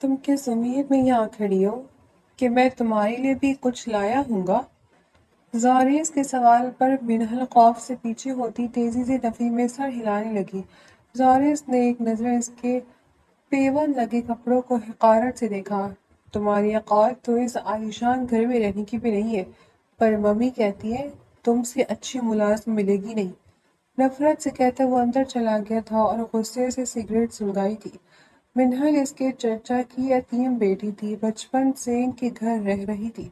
تم کس امید میں یہاں کھڑی ہو کہ میں تمہارے لیے بھی کچھ لایا ہوں گا؟ زاریس کے سوال پر منحل خوف سے پیچھے ہوتی تیزی سے نفی میں سر ہلانے لگی۔ زاریس نے ایک نظر اس کے پیون لگے کپڑوں کو حقارت سے دیکھا۔ تمہاری اوقات تو اس عالیشان گھر میں رہنے کی بھی نہیں ہے، پر ممی کہتی ہے تم سے اچھی ملازم ملے گی نہیں۔ نفرت سے کہتا وہ اندر چلا گیا تھا اور غصے سے سگریٹ سلگائی تھی۔ منحل اس کے چچا کی یتیم بیٹی تھی، بچپن سے ان کے گھر رہ رہی تھی۔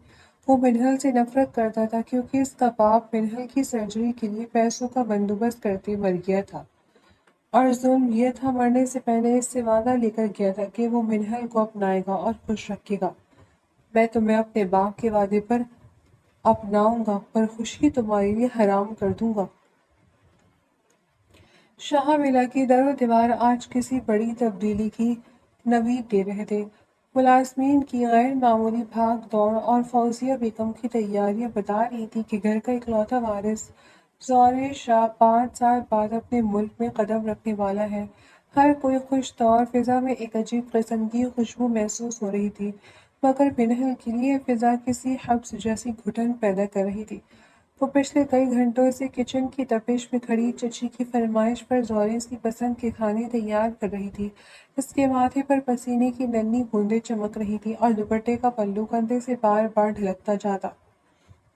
وہ منحل سے نفرت کرتا تھا کیونکہ اس کا باپ منحل کی سرجری کے لیے پیسوں کا بندوبست کرتے مر گیا تھا، اور ظلم یہ تھا مرنے سے پہلے اس سے وعدہ لے کر گیا تھا کہ وہ منحل کو اپنائے گا اور خوش رکھے گا۔ میں تمہیں اپنے باپ کے وعدے پر اپناؤں گا، پر خوشی تمہارے لیے حرام کر دوں گا۔ شاہ ملا کی در و دیوار آج کسی بڑی تبدیلی کی نوید دے رہے تھے۔ ملازمین کی غیر معمولی بھاگ دوڑ اور فوزیہ بیگم کی تیاریاں بتا رہی تھی کہ گھر کا اکلوتا وارث زوریس شاہ 5 سال بعد اپنے ملک میں قدم رکھنے والا ہے۔ ہر کوئی خوش تھا اور فضا میں ایک عجیب قسم کی خوشبو محسوس ہو رہی تھی، مگر منحل کے لیے فضا کسی حبس جیسی گھٹن پیدا کر رہی تھی۔ وہ پچھلے کئی گھنٹوں سے کچن کی تپش میں کھڑی چچی کی فرمائش پر زوریس کی پسند کے کھانے تیار کر رہی تھی۔ اس کے ماتھے پر پسینے کی ننھی بوندیں چمک رہی تھی اور دوپٹے کا پلو کندھے سے بار بار ڈھلکتا جاتا۔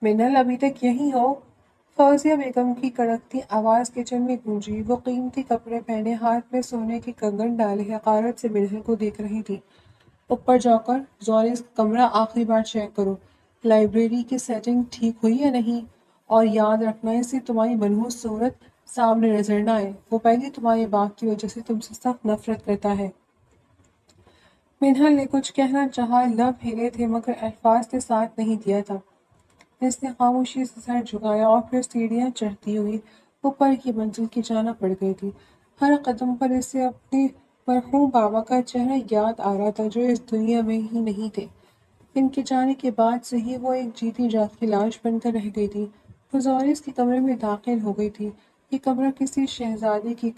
منحل ابھی تک یہیں ہو؟ فوزیہ بیگم کی کڑکتی آواز کچن میں گونجی۔ وہ قیمتی کپڑے پہنے، ہاتھ میں سونے کے کنگن ڈالے حقارت سے منحل کو دیکھ رہی تھی۔ اوپر جا کر زوریس کا کمرہ آخری بار چیک کرو، لائبریری کی سیٹنگ ٹھیک ہوئی یا نہیں، اور یاد رکھنا اس سے تمہاری منحوس صورت سامنے نظر نہ آئے۔ وہ پہلے تمہارے باپ کی وجہ سے تم سے سخت نفرت کرتا ہے۔ منحل نے کچھ کہنا چاہا، لب ہلے تھے مگر الفاظ نے ساتھ نہیں دیا تھا۔ اس نے خاموشی سے سر جھکایا اور پھر سیڑھیاں چڑھتی ہوئی اوپر کی منزل کی جانب بڑھ گئی تھی۔ ہر قدم پر اسے اپنے مرحوم بابا کا چہرہ یاد آ رہا تھا جو اس دنیا میں ہی نہیں تھے۔ ان کے جانے کے بعد سے ہی وہ ایک جیتی جاگتی لاش بن کر رہ گئی تھی۔ وہ زوریس کے کمرے میں داخل ہو گئی تھی۔ یہ کمرہ کسی شہزادی کے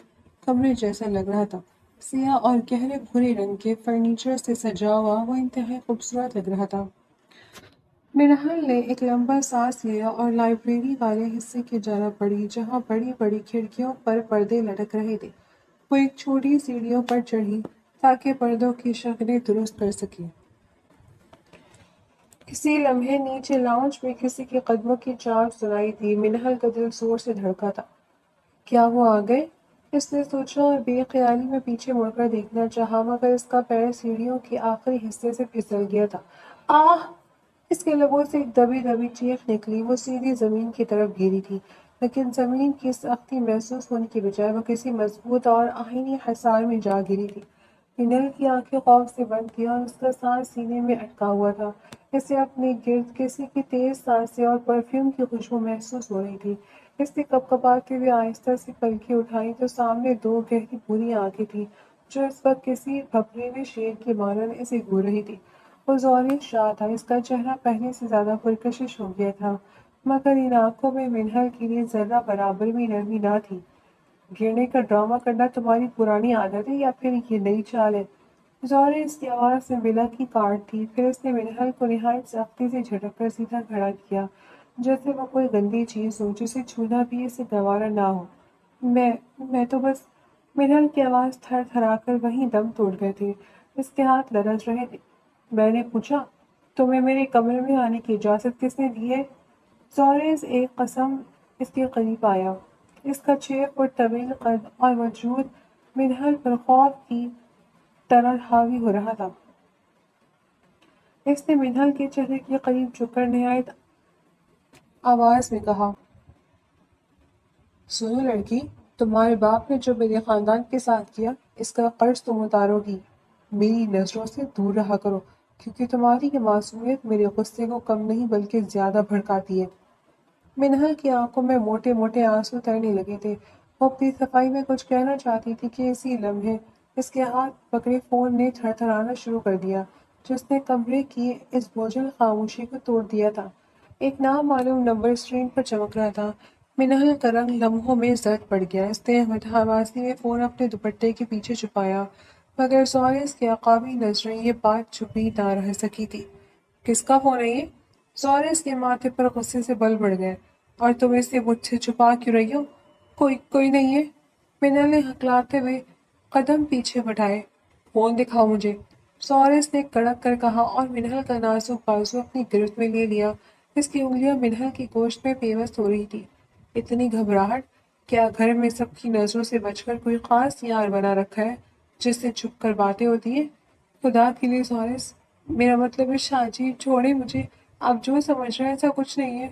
کمرے جیسا لگ رہا تھا۔ سیاہ اور گہرے بھورے رنگ کے فرنیچر سے سجا ہوا وہ انتہائی خوبصورت لگ رہا تھا۔ منحل نے ایک لمبا سانس لیا اور لائبریری والے حصے کی جانب بڑھی جہاں بڑی بڑی کھڑکیوں پر پردے لٹک رہے تھے۔ وہ ایک چھوٹی سیڑھیوں پر چڑھی تاکہ پردوں کی شکلیں درست کر سکے۔ اسی لمحے نیچے لاؤنج میں کسی کے قدموں کی چاٹ سنائی دی۔ منحل کا دل زور سے دھڑکا تھا۔ کیا وہ آ گئے؟ اس نے سوچا اور بے خیالی میں پیچھے مڑ کر دیکھنا چاہا، مگر اس کا پیر سیڑھیوں کے آخری حصے سے پھسل گیا تھا۔ آہ! اس کے لبوں سے ایک دبی دبی چیخ نکلی۔ وہ سیدھی زمین کی طرف گری تھی، لیکن زمین کی سختی محسوس ہونے کے بجائے وہ کسی مضبوط اور آہنی حصار میں جا گری تھی۔ منحل کی آنکھیں خوف سے بند تھیں اور اس کا سانس سینے میں اٹکا ہوا تھا۔ اسے اپنے گرد کسی کی تیز سانسیں اور پرفیوم کی خوشبو محسوس ہو رہی تھی۔ اس نے کپکپاتے ہوئے آہستہ سے پلکیں اٹھائیں تو سامنے 2 گہری بھوری آنکھیں تھیں جو اس وقت کسی بھپریلے شیر کی مانند اسے گھور رہی تھی۔ وہ زوریس شاہ تھا۔ اس کا چہرہ پہلے سے زیادہ پرکشش ہو گیا تھا، مگر ان آنکھوں میں منحل کے لیے ذرہ برابر بھی نرمی نہ تھی۔ گرنے کا ڈرامہ کرنا تمہاری پرانی عادت ہے یا پھر یہ نئی چال ہے؟ زوریس کی آواز میں بلا کی کاٹ تھی۔ پھر اس نے منحل کو نہایت سختی سے جھٹک کر سیدھا کھڑا کیا، جیسے وہ کوئی گندی چیز ہو جسے چھونا بھی اسے گوارا نہ ہو۔ میں تو بس… منحل کی آواز تھر تھرا کر وہیں دم توڑ گئے تھے۔ اس کے ہاتھ لرز رہے تھے۔ میں نے پوچھا، تمہیں میرے کمرے میں آنے کی اجازت کس نے دی ہے؟ زوریس ایک قسم اس کے قریب آیا۔ اس کا 6 فٹ طویل قد اور وجود منحل پر خوف کی طرح حاوی ہو رہا تھا۔ اس نے منحل کے چہرے کے قریب جھک کر نہایت آواز میں کہا، سنو لڑکی، تمہارے باپ نے جو میرے خاندان کے ساتھ کیا، اس کا قرض تم اتارو گی۔ میری نظروں سے دور رہا کرو، کیونکہ تمہاری یہ معصومیت میرے غصے کو کم نہیں بلکہ زیادہ بھڑکاتی ہے۔ منحل کی آنکھوں میں موٹے موٹے آنسو تیرنے لگے تھے۔ وہ اپنی صفائی میں کچھ کہنا چاہتی تھی کہ اسی لمحے اس کے ہاتھ پکڑے فون نے تھر تھرانا شروع کر دیا، جس نے کمرے کی اس بوجھل خاموشی کو توڑ دیا تھا۔ ایک نامعلوم نمبر اسکرین پر چمک رہا تھا۔ منحل کا رنگ لمحوں میں زرد پڑ گیا۔ اس نے مداحماسی میں فون اپنے دوپٹے کے پیچھے چھپایا۔ مگر زورس کی عقابی نظریں یہ بات چھپی نہ رہ سکی تھی۔ کس کا فون ہے یہ؟ زورس کے ماتھے پر غصے سے بل بڑھ گئے۔ اور تم اسے مجھ سے چھپا کیوں رہی ہو؟ کوئی نہیں ہے۔ منل نے ہکلاتے ہوئے قدم پیچھے بڑھائے۔ فون دکھاؤ مجھے، زورس نے کڑک کر کہا اور منہل کا نازک بازو اپنی گرفت میں لے لیا۔ اس کی انگلیاں منہل کی گوشت میں پیوست ہو رہی تھی۔ اتنی گھبراہٹ؟ کیا گھر میں سب کی نظروں سے بچ کر کوئی خاص یار بنا رکھا ہے جس سے چھپ کر باتیں ہوتی ہیں؟ خدا کے لیے زورس، میرا مطلب ہے شاجی، چھوڑے مجھے، آپ جو سمجھ رہے ہیں ایسا کچھ نہیں ہے۔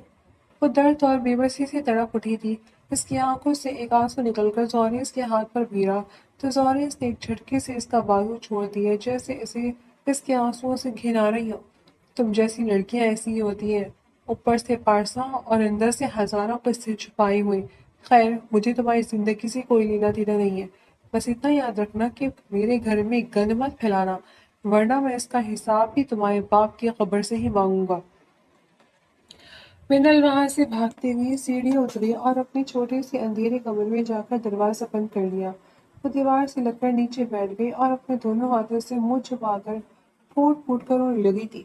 وہ درد اور بے بسی سے تڑپ اٹھی تھی۔ اس کی آنکھوں سے ایک آنسو نکل کر زورس کے ہاتھ پر گرا تو زورس نے ایک جھٹکے سے اس کا بازو چھوڑ دیا جیسے اسے اس کے آنسوؤں سے گھن آ رہی ہو۔ تم جیسی لڑکیاں ایسی ہی ہوتی ہیں، اوپر سے پارسا اور اندر سے ہزاروں قصے چھپائے ہوئے۔ خیر، مجھے تمہاری زندگی سے کوئی لینا دینا نہیں ہے۔ بس اتنا یاد رکھنا کہ میرے گھر میں گند مت پھیلانا، ورنہ میں اس کا حساب بھی تمہارے باپ کی قبر سے ہی مانگوں گا۔ منل وہاں سے بھاگتے ہوئے سیڑھیاں اتری اور اپنے چھوٹے سے اندھیرے کمرے میں جا کر دروازہ بند کر لیا۔ وہ دیوار سے لگ کر نیچے بیٹھ گئی اور اپنے دونوں ہاتھوں سے منہ چھپا کر پھوٹ پھوٹ کر رونے لگی تھی۔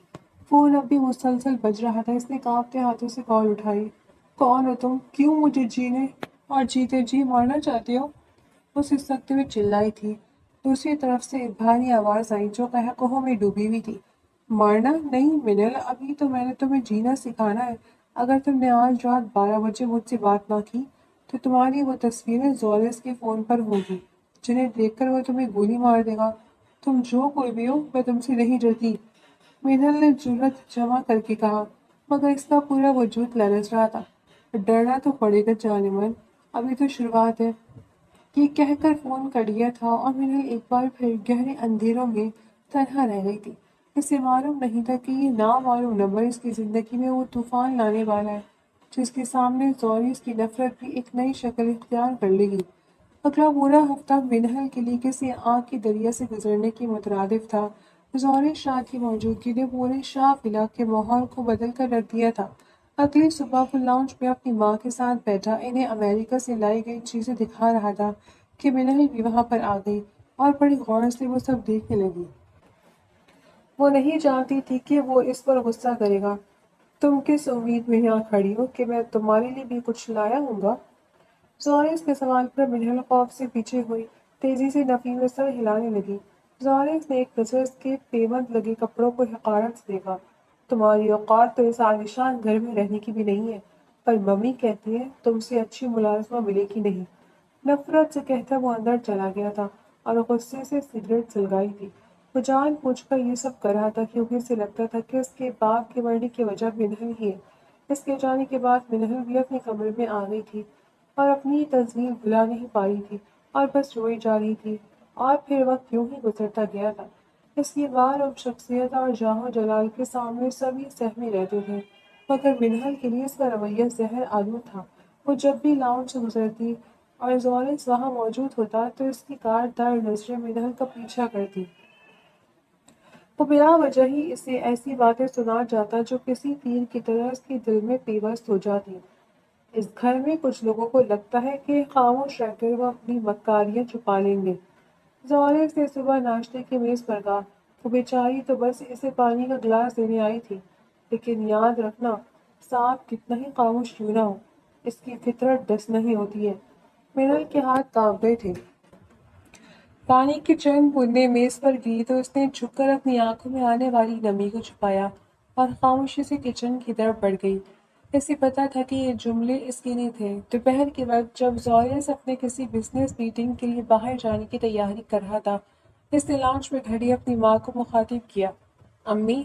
فون اب بھی مسلسل بج رہا تھا۔ اس نے کانپتے ہاتھوں سے کال اٹھائی۔ کون ہو تم؟ کیوں مجھے جینے اور جیتے جی مارنا چاہتے ہو؟ وہ سسکتے ہوئے چلائی تھی۔ دوسری طرف سے ایک بھاری آواز آئی جو قہقہوں میں ڈوبی ہوئی تھی۔ مارنا نہیں منل، ابھی تو میں نے تمہیں جینا سکھانا ہے۔ اگر تم نے آج رات 12 بجے مجھ سے بات نہ کی تو تمہاری وہ تصویریں زورس کے فون پر ہوگی جنہیں دیکھ کر وہ تمہیں گولی مار دے گا۔ تم جو کوئی بھی ہو، میں تم سے نہیں ڈرتی، منل نے جرأت جمع کر کے کہا، مگر اس کا پورا وجود لرز رہا تھا۔ ڈرنا تو پڑے گا جان من، ابھی تو شروعات ہے۔ یہ کہہ کر فون کٹ گیا تھا اور منل ایک بار پھر گہرے اندھیروں میں تنہا رہ گئی تھی۔ اسے معلوم نہیں تھا کہ یہ نامعلوم نمبر اس کی زندگی میں وہ طوفان لانے والا ہے جس کے سامنے زورس کی نفرت بھی ایک نئی شکل اختیار کر لے گی۔ اگلا پورا ہفتہ منہل کے لیے کسی آگ کے دریا سے گزرنے کی مترادف تھا۔ زورس شاہ کی موجودگی نے پورے شاہ فلا کے ماحول کو بدل کر رکھ دیا تھا۔ اگلی صبح وہ لاؤنج میں اپنی ماں کے ساتھ بیٹھا انہیں امریکہ سے لائی گئی چیزیں دکھا رہا تھا کہ منہل بھی وہاں پر آ گئی اور بڑی غور سے وہ سب دیکھنے لگی۔ وہ نہیں جانتی تھی کہ وہ اس پر غصہ کرے گا۔ تم کس امید میں یہاں کھڑی ہو کہ میں تمہارے لیے بھی کچھ لایا ہوں گا؟ زورس کے سوال پر منہل خوف سے پیچھے ہوئی، تیزی سے نفی میں سر ہلانے لگی۔ زورس نے ایک نظر اس کے پیوند لگے کپڑوں کو حقارت سے دیکھا۔ تمہاری اوقات تو اس عالیشان گھر میں رہنے کی بھی نہیں ہے، پر ممی کہتی ہے تم سے اچھی ملازمہ ملے گی نہیں۔ نفرت سے کہتا وہ اندر چلا گیا تھا اور غصے سے سگریٹ سلگائی تھی۔ وہ جان بوجھ کر یہ سب کر رہا تھا کیونکہ اسے لگتا تھا کہ اس کے باپ کے مرنے کی وجہ منہل ہی ہے۔ اس کے جانے کے بعد منہل بھی اپنے کمرے میں آ گئی تھی اور اپنی تزویر بھلا نہیں پا رہی تھی اور بس روئی جا رہی تھی۔ اور پھر وقت یوں ہی گزرتا گیا تھا۔ اس کی غالب شخصیت اور جاہ و جلال کے سامنے سبھی سہمے رہتے تھے، مگر منہل کے لیے اس کا رویہ زہر آلود تھا۔ وہ جب بھی لاؤنج سے گزرتی اور زورس وہاں موجود ہوتا تو اس کی کاٹدار نظریں منہل کا پیچھا کرتی۔ وہ بلا وجہ ہی اسے ایسی باتیں سنا جاتا جو کسی تیر کی طرح اس کے دل میں پیوست ہو جاتی۔ اس گھر میں کچھ لوگوں کو لگتا ہے کہ خاموش رہ کر وہ اپنی مکاریاں چھپا لیں گے۔ زورس نے صبح ناشتے کی میز پر کہا، وہ بیچاری تو بس اسے پانی کا گلاس دینے آئی تھی، لیکن یاد رکھنا سانپ کتنا ہی خاموش کیوں نہ ہو، اس کی فطرت ڈسنا ہی ہوتی ہے۔ منل کے ہاتھ کانپ گئے تھے۔ پانی کی چند بوندیں میز پر گری تو اس نے جھک کر اپنی آنکھوں میں آنے والی نمی کو چھپایا اور خاموشی سے کچن کی طرف بڑھ گئی۔ اسے پتا تھا کہ یہ جملے اس کے نہیں تھے۔ دوپہر کے وقت جب زورس اپنے کسی بزنس میٹنگ کے لیے باہر جانے کی تیاری کر رہا تھا، اس نے لاؤنج میں کھڑی اپنی ماں کو مخاطب کیا، امی،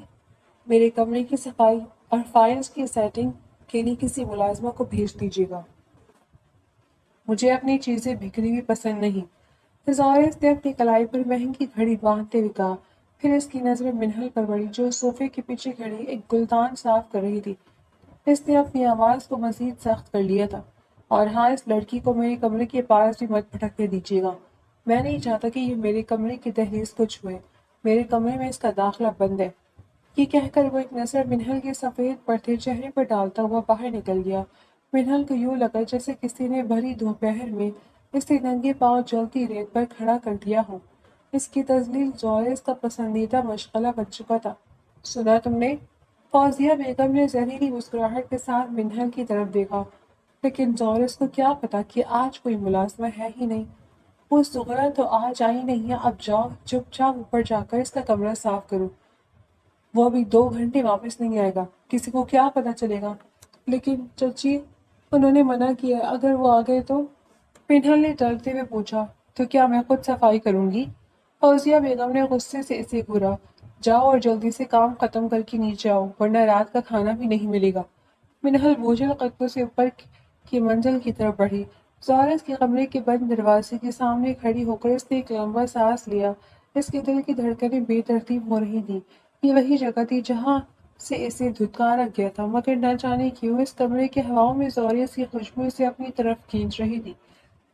میرے کمرے کی صفائی اور فائلز کی سیٹنگ کے لیے کسی ملازمہ کو بھیج دیجیے گا۔ مجھے اپنی چیزیں بکھری ہوئی پسند نہیں۔ زورس نے اپنی کلائی پر مہنگی گھڑی باندھتے ہوئے کہا۔ پھر اس کی نظریں منہل پر پڑی جو صوفے کے پیچھے کھڑی ایک گلدان صاف کر رہی تھی۔ اس نے اپنی آواز کو مزید سخت کر لیا تھا، اور ہاں، اس لڑکی کو میرے کمرے کے پاس بھی مت بھٹکنے دیجیے گا۔ میں نہیں چاہتا کہ یہ میرے کمرے کی دہلیز کو چھوئے۔ میرے کمرے میں اس کا داخلہ بند ہے۔ یہ کہہ کر وہ ایک نظر منہل کے سفید پڑتے چہرے پر ڈالتا ہوا باہر نکل گیا۔ منہل کو یوں لگا جیسے کسی نے بھری دوپہر میں اسے ننگے پاؤں جلتی ریت پر کھڑا کر دیا ہو۔ اس کی تذلیل زورس کا پسندیدہ مشغلہ بن چکا تھا۔ سنا تم نے؟ فوزیہ بیگم نے زہریلی مسکراہٹ کے ساتھ منہل کی طرف دیکھا، لیکن زورس کو کیا پتا کہ آج کوئی ملازمہ ہے ہی نہیں۔ وہ زغرا تو آج آئی نہیں ہے، اب جاؤ چپ چاپ اوپر جا کر اس کا کمرہ صاف کرو۔ وہ ابھی 2 گھنٹے واپس نہیں آئے گا، کسی کو کیا پتا چلے گا۔ لیکن چچی، انہوں نے منع کیا، اگر وہ آ گئے تو؟ منہل نے ڈرتے ہوئے پوچھا۔ تو کیا میں خود صفائی کروں گی؟ فوزیہ بیگم نے غصے سے اسے گھورا۔ جاؤ اور جلدی سے کام ختم کر کے نیچے آؤ، ورنہ رات کا کھانا بھی نہیں ملے گا۔ منہل بوجھل قدموں سے اوپر کی منزل کی طرف بڑھی۔ زورس کے کمرے کے بند دروازے کے سامنے کھڑی ہو کر اس نے ایک لمبا سانس لیا۔ اس کے دل کی دھڑکنیں بے ترتیب ہو رہی تھیں۔ یہ وہی جگہ تھی جہاں سے اسے دھتکارا گیا تھا، مگر نہ جانے کیوں اس کمرے کے ہواؤں میں زورس کی خوشبو اسے اپنی طرف کھینچ رہی تھی۔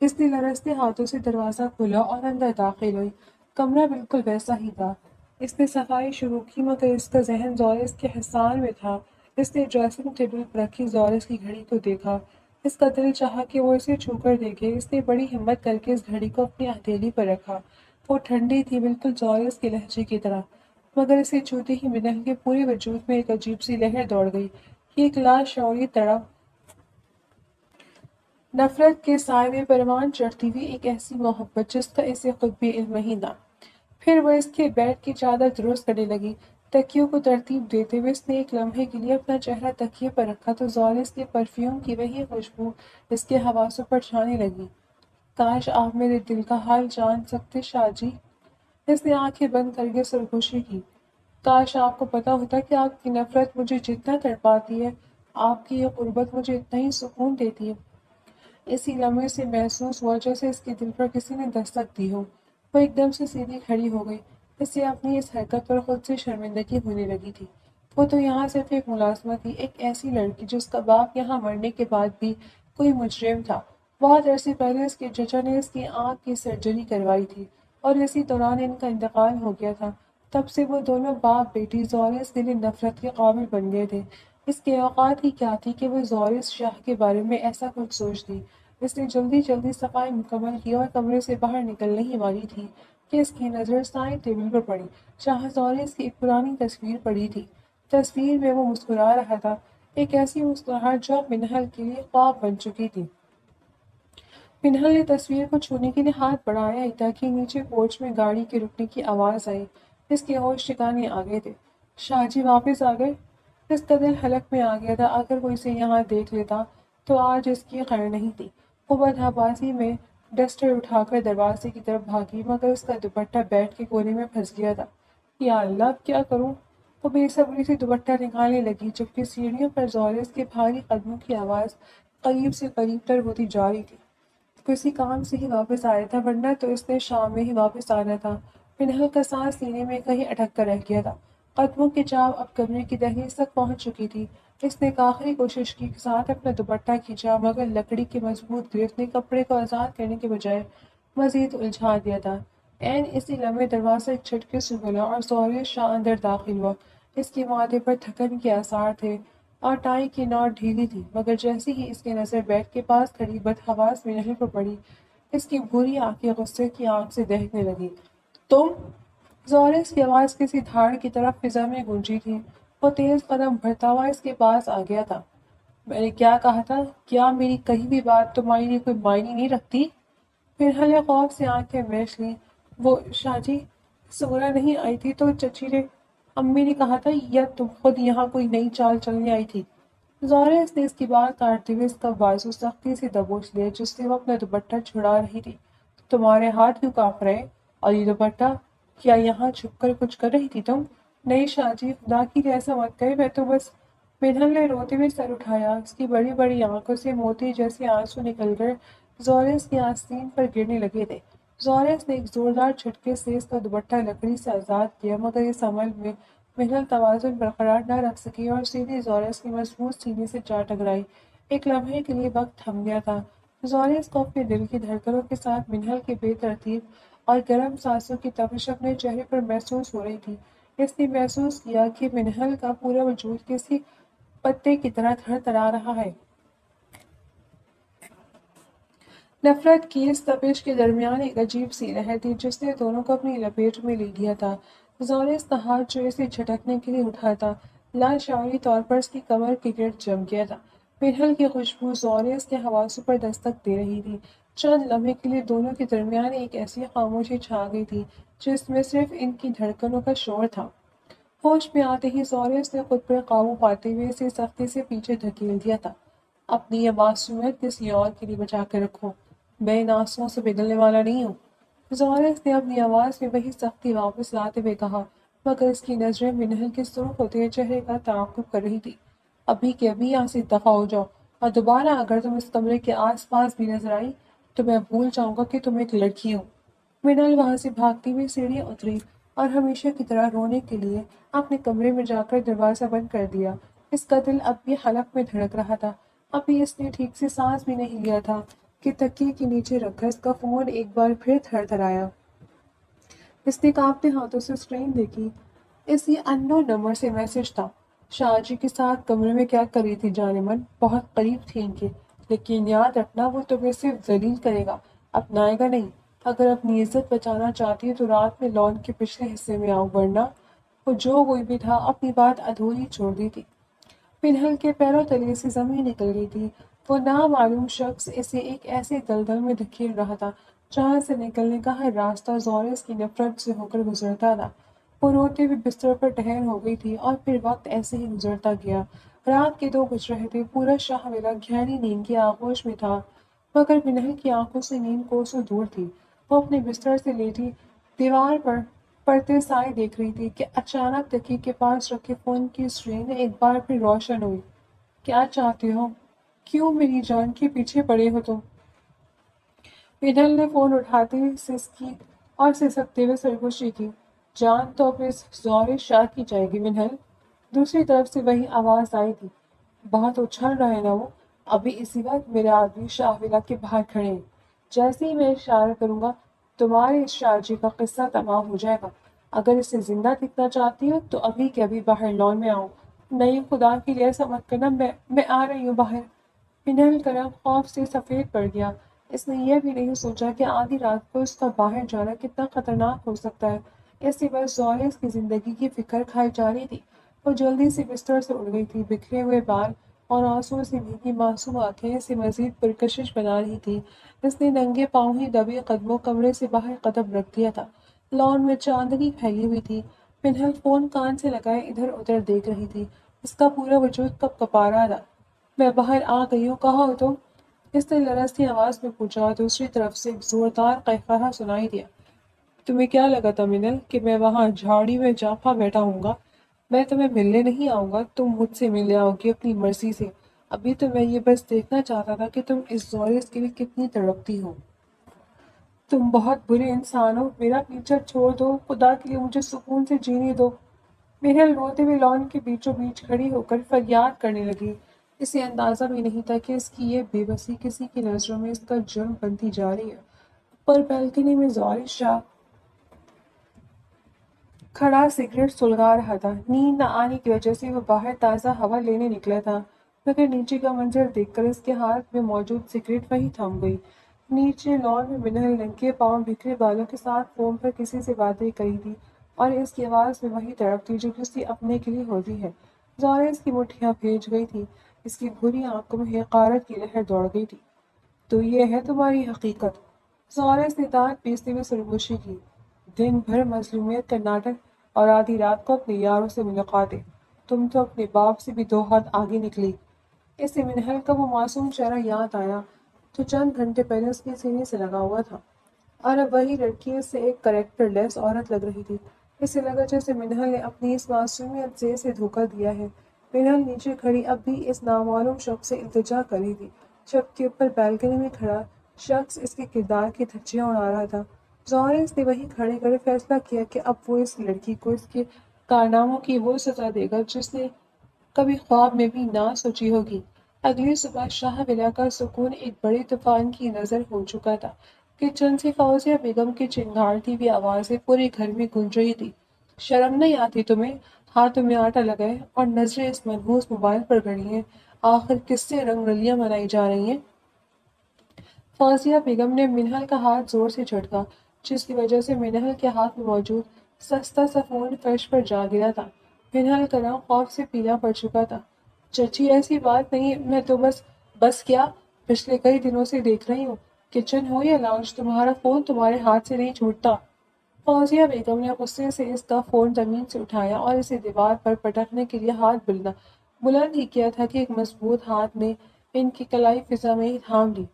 اس نے لرزتے ہاتھوں سے دروازہ کھولا اور اندر داخل ہوئی۔ کمرہ بالکل ویسا ہی تھا۔ اس نے صفائی شروع کی، مگر اس کا ذہن زورس کے حصار میں تھا۔ اس نے ڈریسنگ ٹیبل پر رکھی زورس کی گھڑی کو دیکھا۔ اس کا دل چاہا کہ وہ اسے چھو کر دیکھے۔ اس نے بڑی ہمت کر کے اس گھڑی کو اپنی ہتھیلی پر رکھا۔ وہ ٹھنڈی تھی، بالکل زورس کے لہجے کی طرح، مگر اسے چھوتے ہی منہل کے پورے وجود میں ایک عجیب سی لہر دوڑ گئی۔ یہ ایک لاشعوری تڑپ، نفرت کے سائے میں پروان چڑھتی ہوئی ایک ایسی محبت جس کا اسے خود بھی علم ہی نہ۔ پھر وہ اس کے بیڈ کی چادر درست کرنے لگی۔ تکیوں کو ترتیب دیتے ہوئے اس نے ایک لمحے کے لیے اپنا چہرہ تکیے پر رکھا تو زورس کے پرفیوم کی وہی خوشبو اس کے حواسوں پر چھانے لگی۔ کاش آپ میرے دل کا حال جان سکتے شاہ جی۔ اس نے آنکھیں بند کر کے سرگوشی کی۔ کاش آپ کو پتا ہوتا کہ آپ کی نفرت مجھے جتنا تڑپاتی ہے، آپ کی یہ قربت مجھے اتنا ہی سکون دیتی ہے۔ اسی لمحے سے محسوس ہوا جیسے اس کے دل پر کسی نے دستک دی ہو۔ وہ ایک دم سے سیدھی کھڑی ہو گئی۔ اسے اپنی اس حرکت پر خود سے شرمندگی ہونے لگی تھی۔ وہ تو یہاں صرف ایک ملازمہ تھی، ایک ایسی لڑکی جس کا باپ یہاں مرنے کے بعد بھی کوئی مجرم تھا۔ بہت عرصے پہلے اس کے چچا نے اس کی آنکھ کی سرجری کروائی تھی اور اسی دوران ان کا انتقال ہو گیا تھا۔ تب سے وہ دونوں باپ بیٹی زورس کے لیے نفرت کے قابل بن گئے تھے۔ اس کے اوقات ہی کیا تھی کہ وہ زورس شاہ کے بارے میں ایسا کچھ سوچتی۔ اس نے جلدی جلدی صفائی مکمل کی اور کمرے سے باہر نکلنے ہی والی تھی کہ اس کی نظر سائڈ ٹیبل پر پڑی، جہاں زورس کی ایک پرانی تصویر پڑی تھی۔ تصویر میں وہ مسکرا رہا تھا، ایک ایسی مسکراہٹ جو اب منہل کے لیے خواب بن چکی تھی۔ منہل نے تصویر کو چھونے کے لیے ہاتھ بڑھایا ہی تھا کہ نیچے پورچ میں گاڑی کے رکنے کی آواز آئی۔ اس کے ہوش ٹھکانے آ گئے تھے۔ شاہ جی واپس آ گئے؟ اس کا دل حلق میں آ گیا تھا۔ اگر وہ اسے یہاں دیکھ لیتا تو آج اس کی خیر نہیں تھی۔ وہ بدحواسی میں ڈسٹر اٹھا کر دروازے کی طرف بھاگی، مگر اس کا دوپٹہ بیڈ کے کونے میں پھنس گیا تھا۔ یا اللہ، اب کیا کروں؟ وہ بے صبری سے دوپٹہ نکالنے لگی، جبکہ سیڑھیوں پر زورس کے بھاری قدموں کی آواز قریب سے قریب تر ہوتی جا رہی تھی۔ کسی کام سے ہی واپس آیا تھا، ورنہ تو اس نے شام میں ہی واپس آنا تھا۔ منہل کا سانس سینے میں کہیں اٹک کر رہ گیا تھا۔ قدموں کی چاپ اب کمرے کی دہلیز تک پہنچ چکی تھی۔ اس نے ایک آخری کوشش کے ساتھ اپنا دوپٹہ کھینچا، مگر لکڑی کی مضبوط گرفت نے کپڑے کو آزاد کرنے کے بجائے مزید الجھا دیا تھا۔ عین اسی لمحے دروازہ ایک جھٹکے سے کھلا اور زورس شاہ اندر داخل ہوا۔ اس کے ماتھے پر تھکن کے آثار تھے اور ٹائی کی نوٹ ڈھیلی تھی، مگر جیسے ہی اس کی نظر بیڈ کے پاس کھڑی بدحواس منہل پر پڑی، اس کی بھوری آنکھیں غصے کی آگ سے دہنے لگی۔ تم؟ زورس کی آواز کسی دھاڑ کی طرف فضا میں گونجی تھی۔ وہ تیز قدم بڑھتا ہوا اس کے پاس آ گیا تھا۔ میں نے کیا کہا تھا؟ کیا میری کہی ہوئی بات تمہارے لیے کوئی معنی نہیں رکھتی؟ منہل نے خوف سے آنکھیں میچ لیں۔ وہ شاہ جی، زغرا نہیں آئی تھی تو چچی نے، امی نے کہا تھا، یا تم خود یہاں کوئی نئی چال چلنے آئی تھی؟ زورس نے اس کی بات کاٹتے ہوئے اس کا بازو سختی سے دبوچ لیا جس سے وہ اپنا دوپٹہ چھڑا رہی تھی۔ تمہارے ہاتھ کیوں کانپ رہے؟ اور یہ دوپٹہ؟ کیا یہاں چھپ کر کچھ کر رہی تھی تم؟ نہیں شاہ جی، خدا کی لیے ایسا مت کرے، میں تو بس… منہل نے روتے ہوئے سر اٹھایا۔ اس کی بڑی بڑی آنکھوں سے موتی جیسے آنسو نکل کر زورس کی آستین پر گرنے لگے تھے۔ زورس نے ایک زوردار جھٹکے سے اس کا دوپٹہ لکڑی سے آزاد کیا، مگر اس عمل میں منہل توازن برقرار نہ رکھ سکی اور سیدھی زورس کی مضبوط سینے سے جا ٹکرائی۔ ایک لمحے کے لیے وقت تھم گیا تھا۔ زورس کو اپنے دل کی دھڑکنوں کے ساتھ منہل کے بے ترتیب اور گرم سانسوں کی تپش اپنے چہرے پر محسوس ہو رہی تھی۔ اس نے محسوس کیا کہ منہل کا پورا وجود کسی پتے کی طرح تھر تھرا رہا ہے۔ نفرت کی اس تپش کے درمیان ایک عجیب سی لہر تھی جس نے دونوں کو اپنی لپیٹ میں لے لیا تھا۔ زورس کا ہاتھ جو اسے جھٹکنے کے لیے اٹھا تھا، لاشعوری طور پر اس کی کمر کے گرد جم گیا تھا۔ پنہل کی خوشبو زورس کے حواسوں پر دستک دے رہی تھی۔ چند لمحے کے لیے دونوں کے درمیان ایک ایسی خاموشی چھا گئی تھی جس میں صرف ان کی دھڑکنوں کا شور تھا۔ ہوش میں آتے ہی زورس نے خود پر قابو پاتے ہوئے اسے سختی سے پیچھے دھکیل دیا تھا۔ اپنی یہ معصومیت کسی اور کے لیے بچا کے رکھو، میں ان آنسوؤں سے پگھلنے والا نہیں ہوں۔ زورس نے اپنی آواز میں وہی سختی واپس لاتے ہوئے کہا، مگر اس کی نظریں منہل کے سرخ ہوتے ہوئے چہرے کا تعاقب کر رہی تھی۔ ابھی کے ابھی یہاں سے دفع ہو جاؤ، اور دوبارہ اگر تم اس کمرے کے آس پاس بھی نظر آئی تو میں بھول جاؤں گا کہ تم ایک لڑکی ہو۔ منال وہاں سے بھاگتی ہوئی سیڑھیاں اتری اور ہمیشہ کی طرح رونے کے لیے اپنے کمرے میں جا کر دروازہ بند کر دیا۔ اس کا دل اب بھی حلق میں دھڑک رہا تھا۔ ابھی اس نے ٹھیک سے سانس بھی نہیں لیا تھا کہ تکیے کے نیچے رکھا اس کا فون ایک بار پھر تھر تھرایا۔ اس نے کانپتے ہاتھوں سے اسکرین دیکھی۔ اسی ان نون نمبر سے میسج تھا۔ شاہ جی کے ساتھ کمرے میں کیا کر رہی تھی جانے من، بہت قریب تھی ان کے، لیکن یاد رکھنا وہ تمہیں صرف ذلیل کرے گا، اپنائے گا نہیں۔ اگر اپنی عزت بچانا چاہتی ہے تو رات میں لان کے پچھلے حصے میں آؤ، ورنہ وہ جو کوئی بھی تھا اپنی بات ادھوری چھوڑ دی تھی۔ پنہل کے پیروں تلے سے زمین نکل گئی تھی۔ وہ نامعلوم شخص اسے ایک ایسے دلدل میں دھکیل رہا تھا جہاں سے نکلنے کا ہر راستہ زورس کی نفرت سے ہو کر گزرتا تھا۔ وہ روتے ہوئے بستر پر ٹہل ہو گئی تھی اور پھر وقت ایسے ہی گزرتا گیا۔ رات کے 2 بج رہے تھے۔ پورا شاہ ولا گہری نیند کی آغوش میں تھا، مگر پنہل کی آنکھوں سے نیند کوسوں دور تھی۔ وہ اپنے بستر سے لیٹی دیوار پر پڑتے سائے دیکھ رہی تھی کہ اچانک تکیے کے پاس رکھے فون کی اسکرین ایک بار پھر روشن ہوئی۔ کیا چاہتے ہو؟ کیوں میری جان کے پیچھے پڑے ہو تم؟ پنہل نے فون اٹھاتے ہی سسکی اور سسکتے ہوئے سرگوشی کی۔ جان تو اب اس زورِ شاہ کی جائے گی منہل۔ دوسری طرف سے وہی آواز آئی تھی۔ بہت اچھل رہا ہے نا وہ، ابھی اسی وقت میرے آدمی شاہ ولا کے باہر کھڑے ہیں۔ جیسے ہی میں اشارہ کروں گا تمہارے اس شاہ جی کا قصہ تمام ہو جائے گا۔ اگر اسے زندہ دیکھنا چاہتی ہو تو ابھی کے ابھی باہر لان میں آؤ۔ نہیں، خدا کے لیے ایسا مت کرنا، میں آ رہی ہوں باہر۔ پنہل کا رنگ خوف سے سفید پڑ گیا۔ اس نے یہ بھی نہیں سوچا کہ آدھی رات کو اس کا باہر جانا کتنا خطرناک ہو سکتا ہے۔ اس سے بس زورس کی زندگی کی فکر کھائی جا رہی تھی۔ وہ جلدی سے بستر سے اٹھ گئی تھی۔ بکھرے ہوئے بال اور آنسوؤں سے بھیگی معصوم آنکھیں اسے مزید پرکشش بنا رہی تھی۔ اس نے ننگے پاؤں ہی دبے قدموں کمرے سے باہر قدم رکھ دیا تھا۔ لان میں چاندنی پھیلی ہوئی تھی۔ پنہل فون کان سے لگائے ادھر ادھر دیکھ رہی تھی۔ اس کا پورا وجود کپ کپا رہا تھا۔ میں باہر آ گئی ہوں، کہاں ہو تم؟ اس نے لرزتی آواز میں پوچھا اور دوسری طرف سے ایک زوردار قہقہہ سنائی دیا۔ تمہیں کیا لگا تھا منل کہ میں وہاں جھاڑی میں جاپا بیٹھا ہوں گا؟ میں تمہیں ملنے نہیں آؤں گا، تم مجھ سے ملنے آؤ گی اپنی مرضی سے۔ ابھی تو میں یہ بس دیکھنا چاہتا تھا کہ تم اس زورس کے لیے کتنی تڑپتی ہو۔ تم بہت برے انسان ہو، میرا پیچھا چھوڑ دو، خدا کے لیے مجھے سکون سے جینے دو۔ منہل روتے ہوئے لان کے بیچوں بیچ کھڑی ہو کر فریاد کرنے لگی۔ اسے اندازہ بھی نہیں تھا کہ اس کی یہ بے بسی کسی کی نظروں میں اس کا جرم بنتی جا رہی ہے۔ اوپر بالکنی میں زورِ شاہ کھڑا سگریٹ سلگا رہا تھا۔ نیند نہ آنے کی وجہ سے وہ باہر تازہ ہوا لینے نکلا تھا، مگر نیچے کا منظر دیکھ کر اس کے ہاتھ میں موجود سگریٹ وہیں تھم گئی۔ نیچے لان میں منہل ننگے پاؤں بکھرے بالوں کے ساتھ فون پر کسی سے باتیں کری تھی اور اس کی آواز میں وہی تڑپ تھی جو کسی اپنے کے لیے ہوتی ہے۔ زورس کی مٹھیاں بھیج گئی تھی۔ اس کی بھوری آنکھوں میں حقارت کی لہر دوڑ گئی تھی۔ تو یہ ہے تمہاری حقیقت؟ زورس نے دانت پیستے ہوئے سرگوشی کی۔ دن بھر مظلومیت کا ناٹک اور آدھی رات کو اپنے یاروں سے ملاقاتیں۔ تم تو اپنے باپ سے بھی 2 ہاتھ آگے نکلی۔ اسے منہل کا وہ معصوم چہرہ یاد آیا جو چند گھنٹے پہلے اس کے سینے سے لگا ہوا تھا، اور اب وہی لڑکی اس سے ایک کریکٹر لیس عورت لگ رہی تھی۔ اسے لگا جیسے منہل نے اپنی اس معصومیت سے اسے دھوکہ دیا ہے۔ منہل نیچے کھڑی اب بھی اس نامعلوم شخص سے التجا کر رہی تھی جبکہ اوپر بالکنی میں کھڑا شخص اس کے کردار کی دھجیاں اڑا رہا تھا۔ زورس نے وہیں کھڑے کھڑے فیصلہ کیا کہ اب وہ اس لڑکی کو اس کے کارناموں کی وہ سزا دے گا جس نے کبھی خواب میں بھی نہ سوچی ہوگی۔ اگلی صبح شاہ ولا کا سکون ایک بڑے طوفان کی نظر ہو چکا تھا۔ کچن سے فوزیہ بیگم کی چنگھاڑتی ہوئی آوازیں پورے گھر میں گونج رہی تھی۔ شرم نہیں آتی تمہیں؟ ہاتھوں میں آٹا لگائے اور نظریں اس منحوس موبائل پر گڑی ہیں۔ آخر کس سے رنگ رلیاں منائی جا رہی ہیں؟ فوزیہ بیگم نے منہل کا ہاتھ زور سے جھٹکا، جس کی وجہ سے منہل کے ہاتھ میں موجود سستا سا فون فرش پر جا گرا تھا۔ منہل کا رنگ خوف سے پیلا پڑ چکا تھا۔ چچی ایسی بات نہیں، میں تو بس کیا، پچھلے کئی دنوں سے دیکھ رہی ہوں، کچن ہو یا لاؤنج تمہارا فون تمہارے ہاتھ سے نہیں چھوٹتا۔ فوزیہ بیگم نے غصے سے اس کا فون زمین سے اٹھایا اور اسے دیوار پر پٹکنے کے لیے ہاتھ بلند ہی کیا تھا کہ ایک مضبوط ہاتھ نے ان کی کلائی فضا میں ہی تھام لی۔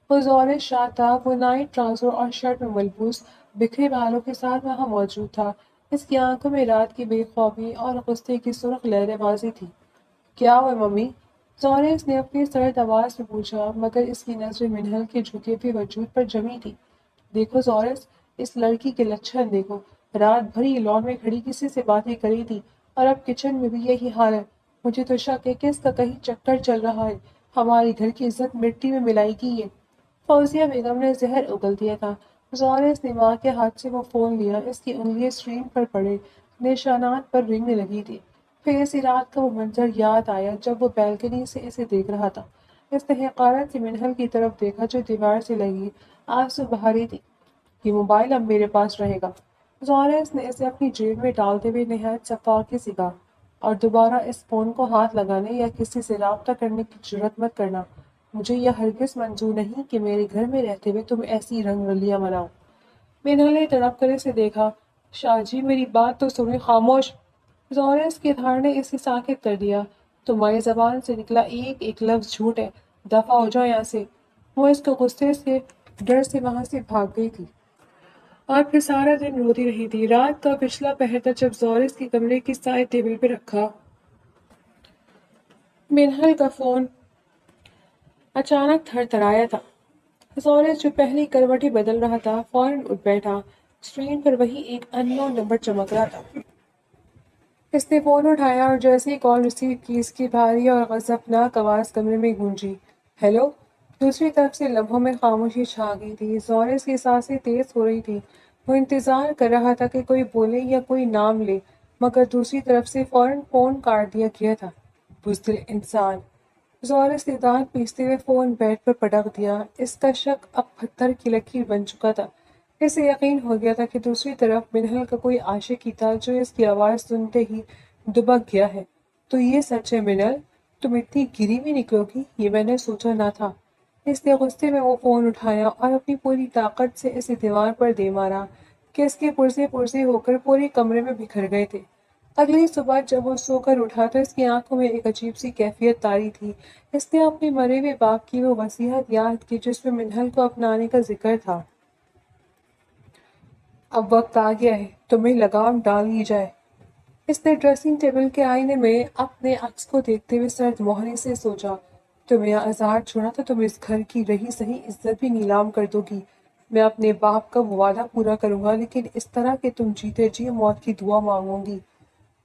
وہ زور شاہ تھا، وہ نائٹ ٹراؤزر اور شرٹ میں ملبوس بکھرے بالوں کے ساتھ وہاں موجود تھا۔ اس کی آنکھوں میں رات کی بے خوابی اور غصے کی سرخ لہریں بازی تھی۔ کیا ہوا ممی؟ زورس نے اپنی سرد آواز میں پوچھا، مگر اس کی نظریں منہل کے جھکے ہوئے وجود پر جمی تھی۔ دیکھو زورس، اس لڑکی کے لچھن دیکھو، رات بھر یہ لان میں کھڑی کسی سے باتیں کری تھی اور اب کچن میں بھی یہی حال ہے۔ مجھے تو شک ہے کہ اس کا کہیں چکر چل رہا ہے، ہماری گھر کی عزت مٹی میں ملائی گی یہ۔ فوزیہ بیگم نے زہر اگل دیا تھا۔ زورس نے ماں کے ہاتھ سے وہ فون لیا، اس کی انگلیاں اسکرین پر پڑے نشانات پر رنگنے لگی تھی۔ پھر اسی رات کا وہ منظر یاد آیا جب وہ بیلکنی سے اسے دیکھ رہا تھا۔ اس نے حقارت سے منہل کی طرف دیکھا جو دیوار سے لگی آنسو بہاری تھی۔ یہ موبائل اب میرے پاس رہے گا۔ زورس نے اسے اپنی جیب میں ڈالتے ہوئے نہایت شفاقی سے کہا، اور دوبارہ اس فون کو ہاتھ لگانے یا کسی سے رابطہ کرنے کی جرات مت کرنا۔ مجھے یہ ہرگز منظور نہیں کہ میرے گھر میں رہتے ہوئے تم ایسی رنگ رلیاں مناؤ۔ منہل نے تڑپ کر اسے دیکھا۔ شاہ جی میری بات تو سنیں، خاموش۔ زورس کی دھار نے اسے ساکت کر دیا۔ تمہاری زبان سے نکلا ایک ایک لفظ جھوٹ ہے، دفع ہو جاؤ یہاں سے۔ وہ اس کو غصے سے ڈر سے وہاں سے بھاگ گئی تھی اور پھر سارا دن روتی رہی تھی۔ رات کا پچھلا پہر تھا جب زورس کی کمرے کی سائڈ ٹیبل پہ رکھا منہل کا فون اچانک تھر تھرایا تھا۔ زورس جو پہلی کروٹی بدل رہا تھا فوراً اٹھ بیٹھا۔ اسکرین پر وہی ایک ان نون نمبر چمک رہا تھا۔ اس نے فون اٹھایا اور جیسے ہی کال ریسیو کی اس کی بھاری اور غضبناک آواز کمرے میں گونجی۔ ہیلو؟ دوسری طرف سے لمحوں میں خاموشی چھا گئی تھی۔ زورس کی سانسیں تیز ہو رہی تھی۔ وہ انتظار کر رہا تھا کہ کوئی بولے یا کوئی نام لے، مگر دوسری طرف سے فوراً فون کاٹ دیا گیا تھا۔ بزدل انسان! زورس نے دانت پیستے ہوئے فون بیڈ پر پٹک دیا۔ اس کا شک اب پتھر کی لکیر بن چکا تھا۔ اسے یقین ہو گیا تھا کہ دوسری طرف منہل کا کوئی عاشق ہی تھا جو اس کی آواز سنتے ہی دبک گیا ہے۔ تو یہ سچ ہے منہل، تم اتنی گری ہوئی نکلو گی یہ میں نے سوچا نہ تھا۔ اس نے غصے میں وہ فون اٹھایا اور اپنی پوری طاقت سے اسے دیوار پر دے مارا کہ اس کے پرزے پرزے ہو کر پورے کمرے میں بکھر گئے تھے۔ اگلی صبح جب وہ سو کر اٹھا تو اس کی آنکھوں میں ایک عجیب سی کیفیت طاری تھی۔ اس نے اپنے مرے ہوئے باپ کی وہ وصیت یاد کی جس میں منہل کو اپنانے کا ذکر تھا۔ اب وقت آ گیا ہے، تمہیں لگام ڈال لی جائے۔ اس نے ڈریسنگ ٹیبل کے آئینے میں اپنے عکس کو دیکھتے ہوئے سرد مہرے سے سوچا، تم یہاں آزاد چھوڑا تو تم اس گھر کی رہی سہی عزت بھی نیلام کر دو گی۔ میں اپنے باپ کا وعدہ پورا کروں گا، لیکن اس طرح کہ تم جیتے جی موت کی دعا مانگو گی۔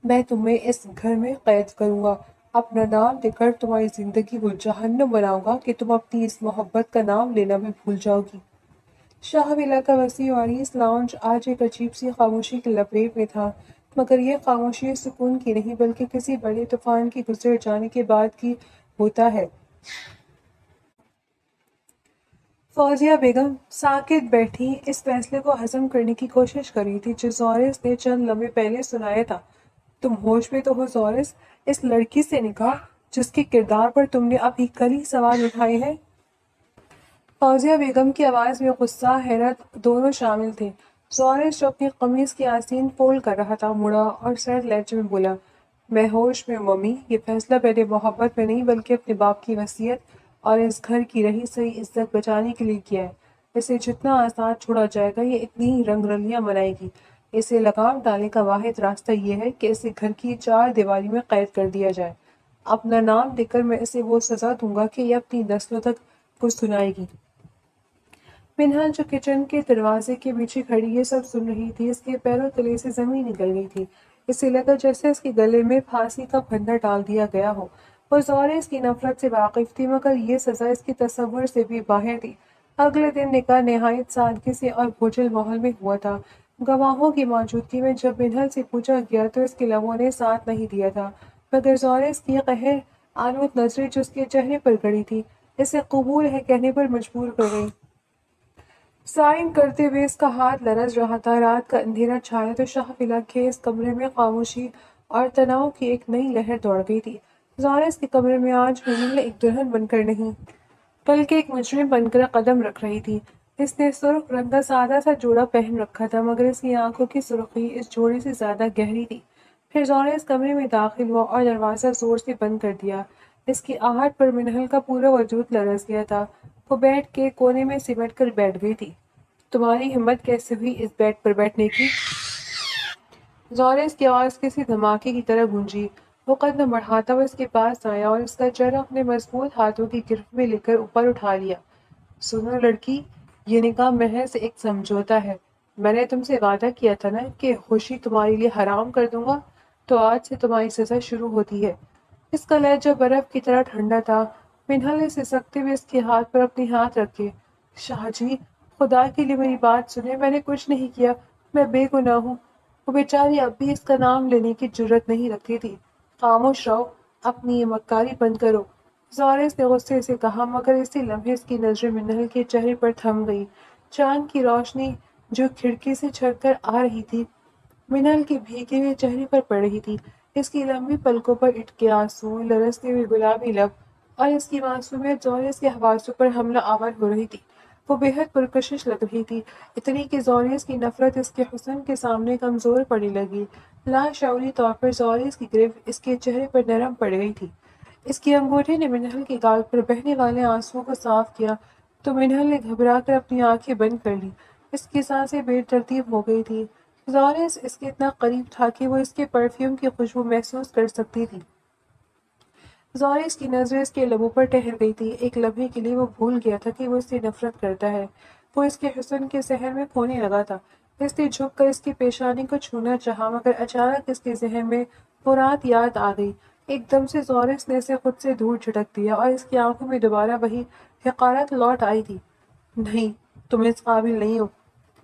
میں تمہیں اس گھر میں قید کروں گا، اپنا نام دے کر تمہاری زندگی وہ جہنم بناؤں گا کہ تم اپنی اس محبت کا نام لینا بھی بھول جاؤ گی۔ شاہ ولا کا وسیع و عریض لاؤنج آج ایک عجیب سی خاموشی کی لپیٹ میں تھا، مگر یہ خاموشی سکون کی نہیں بلکہ کسی بڑے طوفان کی گزر جانے کے بعد کی ہوتا ہے۔ فوزیہ بیگم ساکت بیٹھی اس فیصلے کو ہضم کرنے کی کوشش کر رہی تھی جو زورس نے چند لمحے پہلے سنایا تھا۔ تم ہوش میں تو ہو زورس؟ اس لڑکی سے نکاح جس کے کردار پر تم نے ابھی کل ہی سوال اٹھائے ہیں؟ فوزیہ بیگم کی آواز میں غصہ حیرت دونوں شامل تھے۔ زورس جو اپنی قمیض کی آستین فولڈ کر رہا تھا مڑا اور سرد لہجے میں بولا، میں ہوش میں ہوں ممی، یہ فیصلہ میں نے محبت میں نہیں بلکہ اپنے باپ کی وصیت اور اس گھر کی رہی سہی عزت بچانے کے لیے کیا ہے۔ اسے جتنا آزاد چھوڑا جائے گا یہ اتنی ہی رنگ رلیاں منائے گی۔ اسے لگام ڈالنے کا واحد راستہ یہ ہے کہ اسے گھر کی چار دیواری میں قید کر دیا جائے۔ اپنا نام دے کر میں اسے وہ سزا دوں گا کہ یہ اپنی نسلوں تک کو سنائے گی۔ منہل جو کچن کے دروازے کے پیچھے کھڑی یہ سب سن رہی تھی، اس کے پیروں تلے سے زمین نکل گئی تھی۔ اسے لگا جیسے اس کے گلے میں پھانسی کا پھندا ڈال دیا گیا ہو۔ وہ زورس کی نفرت سے واقف تھی مگر یہ سزا اس کے تصور سے بھی باہر تھی۔ اگلے دن نکاح نہایت سادگی سے اور بھوجل ماحول میں ہوا تھا۔ گواہوں کی موجودگی میں جب منہل سے پوچھا گیا تو اس کے لبوں نے ساتھ نہیں دیا تھا، مگر زورس کی قہر آلود نظریں جو اس کے چہرے پر گڑی تھی اسے قبول ہے کہنے پر مجبور کر گئی۔ سائن کرتے ہوئے اس کا ہاتھ لرز رہا تھا۔ رات کا اندھیرا چھایا تو شاہ ولا کے اس کمرے میں خاموشی اور تناؤ کی ایک نئی لہر دوڑ گئی تھی۔ زارس کے کمرے میں آج منال ایک دلہن بن کر نہیں بلکہ ایک مجرم بن کر قدم رکھ رہی تھی۔ اس نے سرخ رنگ کا سادہ سا جوڑا پہن رکھا تھا مگر اس کی آنکھوں کی سرخی اس جوڑے سے زیادہ گہری تھی۔ پھر زارس کمرے میں داخل ہوا اور دروازہ زور سے بند کر دیا۔ اس کی آہٹ پر منال کا پورا وجود لرز گیا تھا۔ وہ بیڈ کے کونے میں سمٹ کر بیٹھ گئی تھی۔ تمہاری ہمت کیسے ہوئی اس بیڈ پر بیٹھنے کی؟ زارس کی آواز کسی دھماکے کی طرح گونجی۔ وہ قدم بڑھاتا ہوا اس کے پاس آیا اور اس کا چہرہ اپنے مضبوط ہاتھوں کی گرفت میں لے کر اوپر اٹھا لیا۔ سنو لڑکی، یہ نکاح محض ایک سمجھوتا ہے۔ میں نے تم سے وعدہ کیا تھا نا کہ خوشی تمہارے لیے حرام کر دوں گا، تو آج سے تمہاری سزا شروع ہوتی ہے۔ اس کا لہجہ برف کی طرح ٹھنڈا تھا۔ منہل نے سسکتے ہوئے اس کے ہاتھ پر اپنے ہاتھ رکھے۔ شاہ جی، خدا کے لیے میری بات سنیں، میں نے کچھ نہیں کیا، میں بے گناہ ہوں۔ وہ بیچاری اب بھی اس کا نام لینے کی جرت نہیں رکھتی تھی۔ خاموش رہو، اپنی یہ مکاری بند کرو، زارس نے غصے سے کہا، مگر اسی لمحے اس کی نظریں منہل کے چہرے پر تھم گئی۔ چاند کی روشنی جو کھڑکی سے چھٹ کر آ رہی تھی منہل کے بھیگے ہوئے چہرے پر پڑ رہی تھی۔ اس کی لمبی پلکوں پر اٹکے آنسو، لرزتے ہوئے گلابی لب اور اس کی معصومیت زورس کے حواسوں پر حملہ آور ہو رہی تھی۔ وہ بے حد پرکشش لگ رہی تھی، اتنی کہ زورس کی نفرت اس کے حسن کے سامنے کمزور پڑنے لگی۔ لاشعوری طور پر زورس کی گرفت اس کے چہرے پر نرم پڑ گئی تھی۔ اس کی انگوٹھے نے منہل کے گال پر بہنے والے آنسوؤں کو صاف کیا تو منہل نے گھبرا کر اپنی آنکھیں بند کر لی۔ اس کی سانسیں بے ترتیب ہو گئی تھی۔ زورس اس کے اتنا قریب تھا کہ وہ اس کے پرفیوم کی خوشبو محسوس کر سکتی تھی۔ زورس کی نظریں اس کے لبوں پر ٹھہر گئی تھی۔ ایک لمحے کے لیے وہ بھول گیا تھا کہ وہ اس سے نفرت کرتا ہے۔ وہ اس کے حسن کے سحر میں کھونے لگا تھا۔ اس نے جھک کر اس کی پیشانی کو چھونا چاہا مگر اچانک اس کے ذہن میں وہ رات یاد آ گئی۔ ایک دم سے زورس نے اسے خود سے دور جھٹک دیا اور اس کی آنکھوں میں دوبارہ وہی حقارت لوٹ آئی تھی۔ نہیں، تم اس قابل نہیں ہو،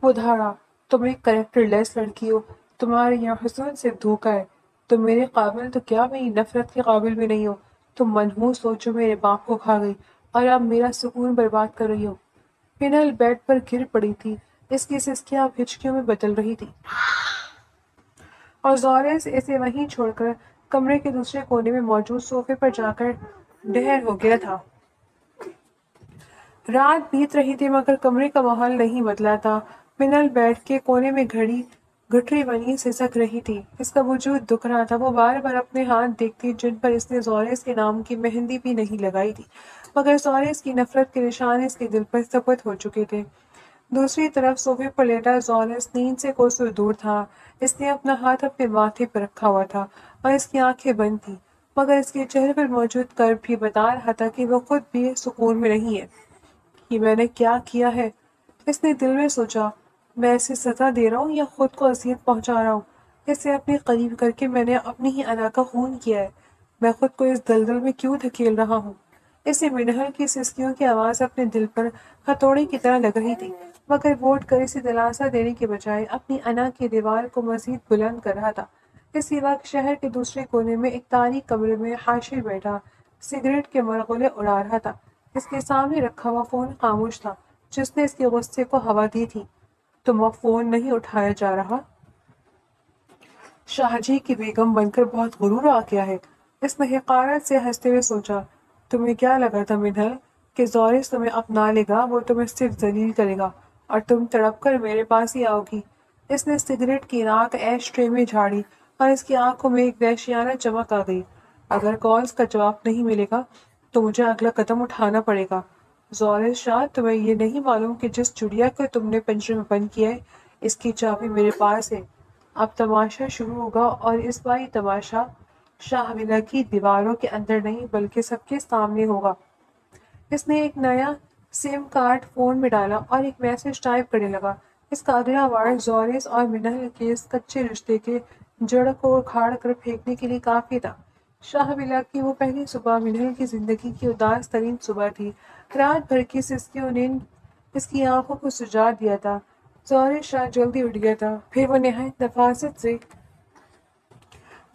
وہ دھاڑا، تم ایک کریکٹر لیس لڑکی ہو، تمہارے یہاں حسن صرف دھوکہ ہے، تم میرے قابل تو کیا میری نفرت کے قابل بھی نہیں ہو، تم منحوس ہو جو میرے باپ کو کھا گئی اور اب میرا سکون برباد کر رہی ہو۔ منہل بیڈ پر گر پڑی تھی، اس کی سسکیاں اب ہچکیوں میں بدل رہی تھی اور زورس اسے وہیں چھوڑ کر کمرے کے دوسرے کونے میں موجود صوفے پر جا کر ڈھیر ہو گیا تھا۔ رات بیت رہی تھی مگر کمرے کا ماحول نہیں بدلا تھا۔ منہل بیڈ کے کونے میں گھڑی گٹری بنی سسک رہی تھی۔ اس کا وجود دکھ رہا تھا۔ وہ بار بار اپنے ہاتھ دیکھتی جن پر اس نے زورس کے نام کی مہندی بھی نہیں لگائی تھی مگر زورس کی نفرت کے نشان اس کے دل پر ثبت ہو چکے تھے۔ دوسری طرف صوفے پر لیٹا زورس نیند سے کوسوں دور تھا۔ اس نے اپنا ہاتھ اپنے ماتھے پر رکھا ہوا تھا اور اس کی آنکھیں بند تھیں مگر اس کے چہرے پر موجود کرب بھی بتا رہا تھا کہ وہ خود بھی سکون میں نہیں ہے۔ یہ میں نے کیا کیا ہے؟ اس نے دل میں سوچا۔ میں اسے سزا دے رہا ہوں یا خود کو اذیت پہنچا رہا ہوں؟ اسے اپنے قریب کر کے میں نے اپنی ہی انا کا خون کیا ہے۔ میں خود کو اس دلدل میں کیوں دھکیل رہا ہوں؟ اسے منہل کی سسکیوں کی آواز اپنے دل پر ہتھوڑے کی طرح لگ رہی تھی مگر وہ اٹھ کر اسے دلاسا دینے کے بجائے اپنی انا کی دیوار کو مزید بلند کر رہا تھا۔ اسی وقت شہر کے دوسرے کونے میں ایک تاریک کمرے میں حاشر بیٹھا سگریٹ کے مرغلے اڑا رہا تھا۔ اس کے سامنے رکھا ہوا فون خاموش تھا جس نے اس کے غصے کو ہوا دی تھی۔ تم اب فون نہیں اٹھایا جا رہا؟ شاہ جی کی بیگم بن کر بہت غرور آ گیا ہے، اس نے حقارت سے ہنستے ہوئے سوچا۔ تمہیں کیا لگا تھا منہل کہ زورس تمہیں اپنا لے گا؟ وہ تمہیں صرف ذلیل کرے گا اور تم تڑپ کر میرے پاس ہی آؤ گی۔ اس نے سگریٹ کی راکھ ایش ٹرے میں جھاڑی اور اس کی آنکھوں میں ایک وحشیانہ چمک آ گئی۔ اگر کالز کا جواب نہیں ملے گا تو مجھے اگلا قدم اٹھانا پڑے گا۔ زورس شاہ، تمہیں یہ نہیں معلوم کہ جس چڑیا کو تم نے پنجرے میں بند کیا ہے اس کی چابی میرے پاس ہے۔ اب تماشا شروع ہوگا اور اس بار یہ تماشا شاہ ولا کی دیواروں کے اندر نہیں بلکہ سب کے سامنے ہوگا۔ اس نے ایک نیا سم کارڈ فون میں ڈالا اور ایک میسج ٹائپ کرنے لگا۔ اس کا اگلا وارڈ زورس اور منہل کے اس کچے رشتے کے جڑ کو اکھاڑ کر پھینکنے کے لیے کافی تھا۔ شاہ ولا کی وہ پہلی صبح منہل کی زندگی کی اداس ترین صبح تھی۔ رات بھر کی سسکیوں نے اس کی آنکھوں کو سجا دیا تھا۔ زورس شاہ جلدی اٹھ گیا تھا۔ پھر وہ نہایت نفاست سے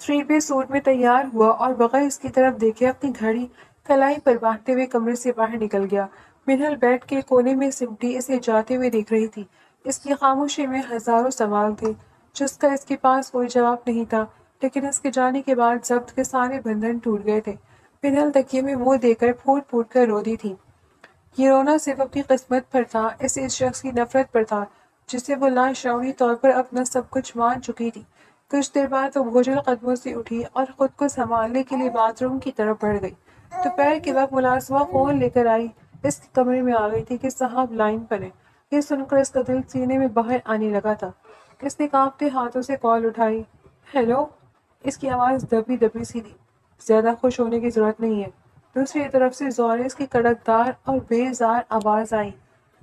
3 پیس سوٹ میں تیار ہوا اور بغیر اس کی طرف دیکھے اپنی گھڑی کلائی پر باندھتے ہوئے کمرے سے باہر نکل گیا۔ منہل بیڈ کے کونے میں سمٹی اسے جاتے ہوئے دیکھ رہی تھی۔ اس کی خاموشی میں ہزاروں سوال تھے جس کا اس کے پاس کوئی جواب نہیں تھا، لیکن اس کے جانے کے بعد ضبط کے سارے بندھن ٹوٹ گئے تھے۔ منہل تکیے میں منہ دے کر پھوٹ پھوٹ کر روتی تھی۔ یہ رونا صرف اپنی قسمت پر تھا، اس شخص کی نفرت پر تھا جسے وہ لاشعوری طور پر اپنا سب کچھ مان چکی تھی۔ کچھ دیر بعد وہ بوجھل قدموں سے اٹھی اور خود کو سنبھالنے کے لیے باتھ روم کی طرف بڑھ گئی۔ دوپہر کے وقت ملازمہ فون لے کر آئی، اس کے کمرے میں آ گئی تھی کہ صاحب لائن پر ہیں۔ یہ سن کر اس کا دل سینے میں باہر آنے لگا تھا۔ اس نے کانپتے ہاتھوں سے کال اٹھائی۔ ہیلو، اس کی آواز دبی دبی سی تھی۔ زیادہ خوش ہونے کی ضرورت نہیں ہے۔ دوسری طرف سے زوریس کی کڑکدار اور بے زار آواز آئی۔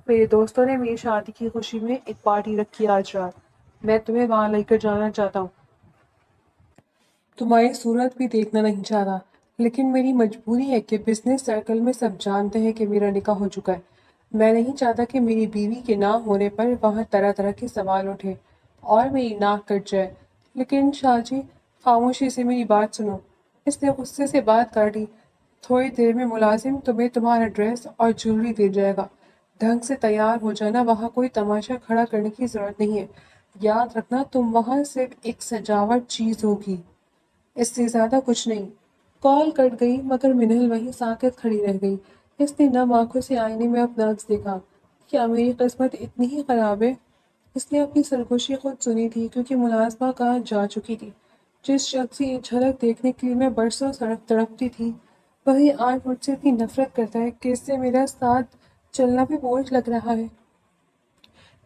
میرے دوستوں نے میری شادی کی خوشی میں ایک پارٹی رکھی آج رات، میں تمہیں وہاں لے کر جانا چاہتا ہوں۔ تمہاری صورت بھی دیکھنا نہیں چاہتا، لیکن میری مجبوری ہے کہ بزنس سرکل میں سب جانتے ہیں کہ میرا نکاح ہو چکا ہے۔ میں نہیں چاہتا کہ میری بیوی کے نہ ہونے پر وہاں طرح طرح کے سوال اٹھے اور میری ناک کٹ جائے۔ لیکن شاہ جی، خاموشی سے میری بات سنو۔ اس نے غصے سے بات کاٹی۔ تھوڑی دیر میں ملازم تمہیں تمہارا ڈریس اور جیولری دے جائے گا۔ ڈھنگ سے تیار ہو جانا، وہاں کوئی تماشا کھڑا کرنے کی ضرورت نہیں ہے۔ یاد رکھنا تم وہاں صرف ایک سجاوٹ چیز ہوگی، اس سے زیادہ کچھ نہیں۔ کال کٹ گئی مگر منہل وہیں ساکت کھڑی رہ گئی۔ اس نے نم آنکھوں سے آئینے میں اپنا عکس دیکھا۔ کیا میری قسمت اتنی ہی خراب ہے؟ اس نے اپنی سرگوشی خود سنی تھی کیونکہ ملازمہ کہاں جا چکی تھی۔ جس شخص کی جھلک دیکھنے کے لیے میں برسوں تڑپتی تھی، وہی آج مجھ سے اتنی نفرت کرتا ہے کہ اس سے میرا ساتھ چلنا بھی بوجھ لگ رہا ہے۔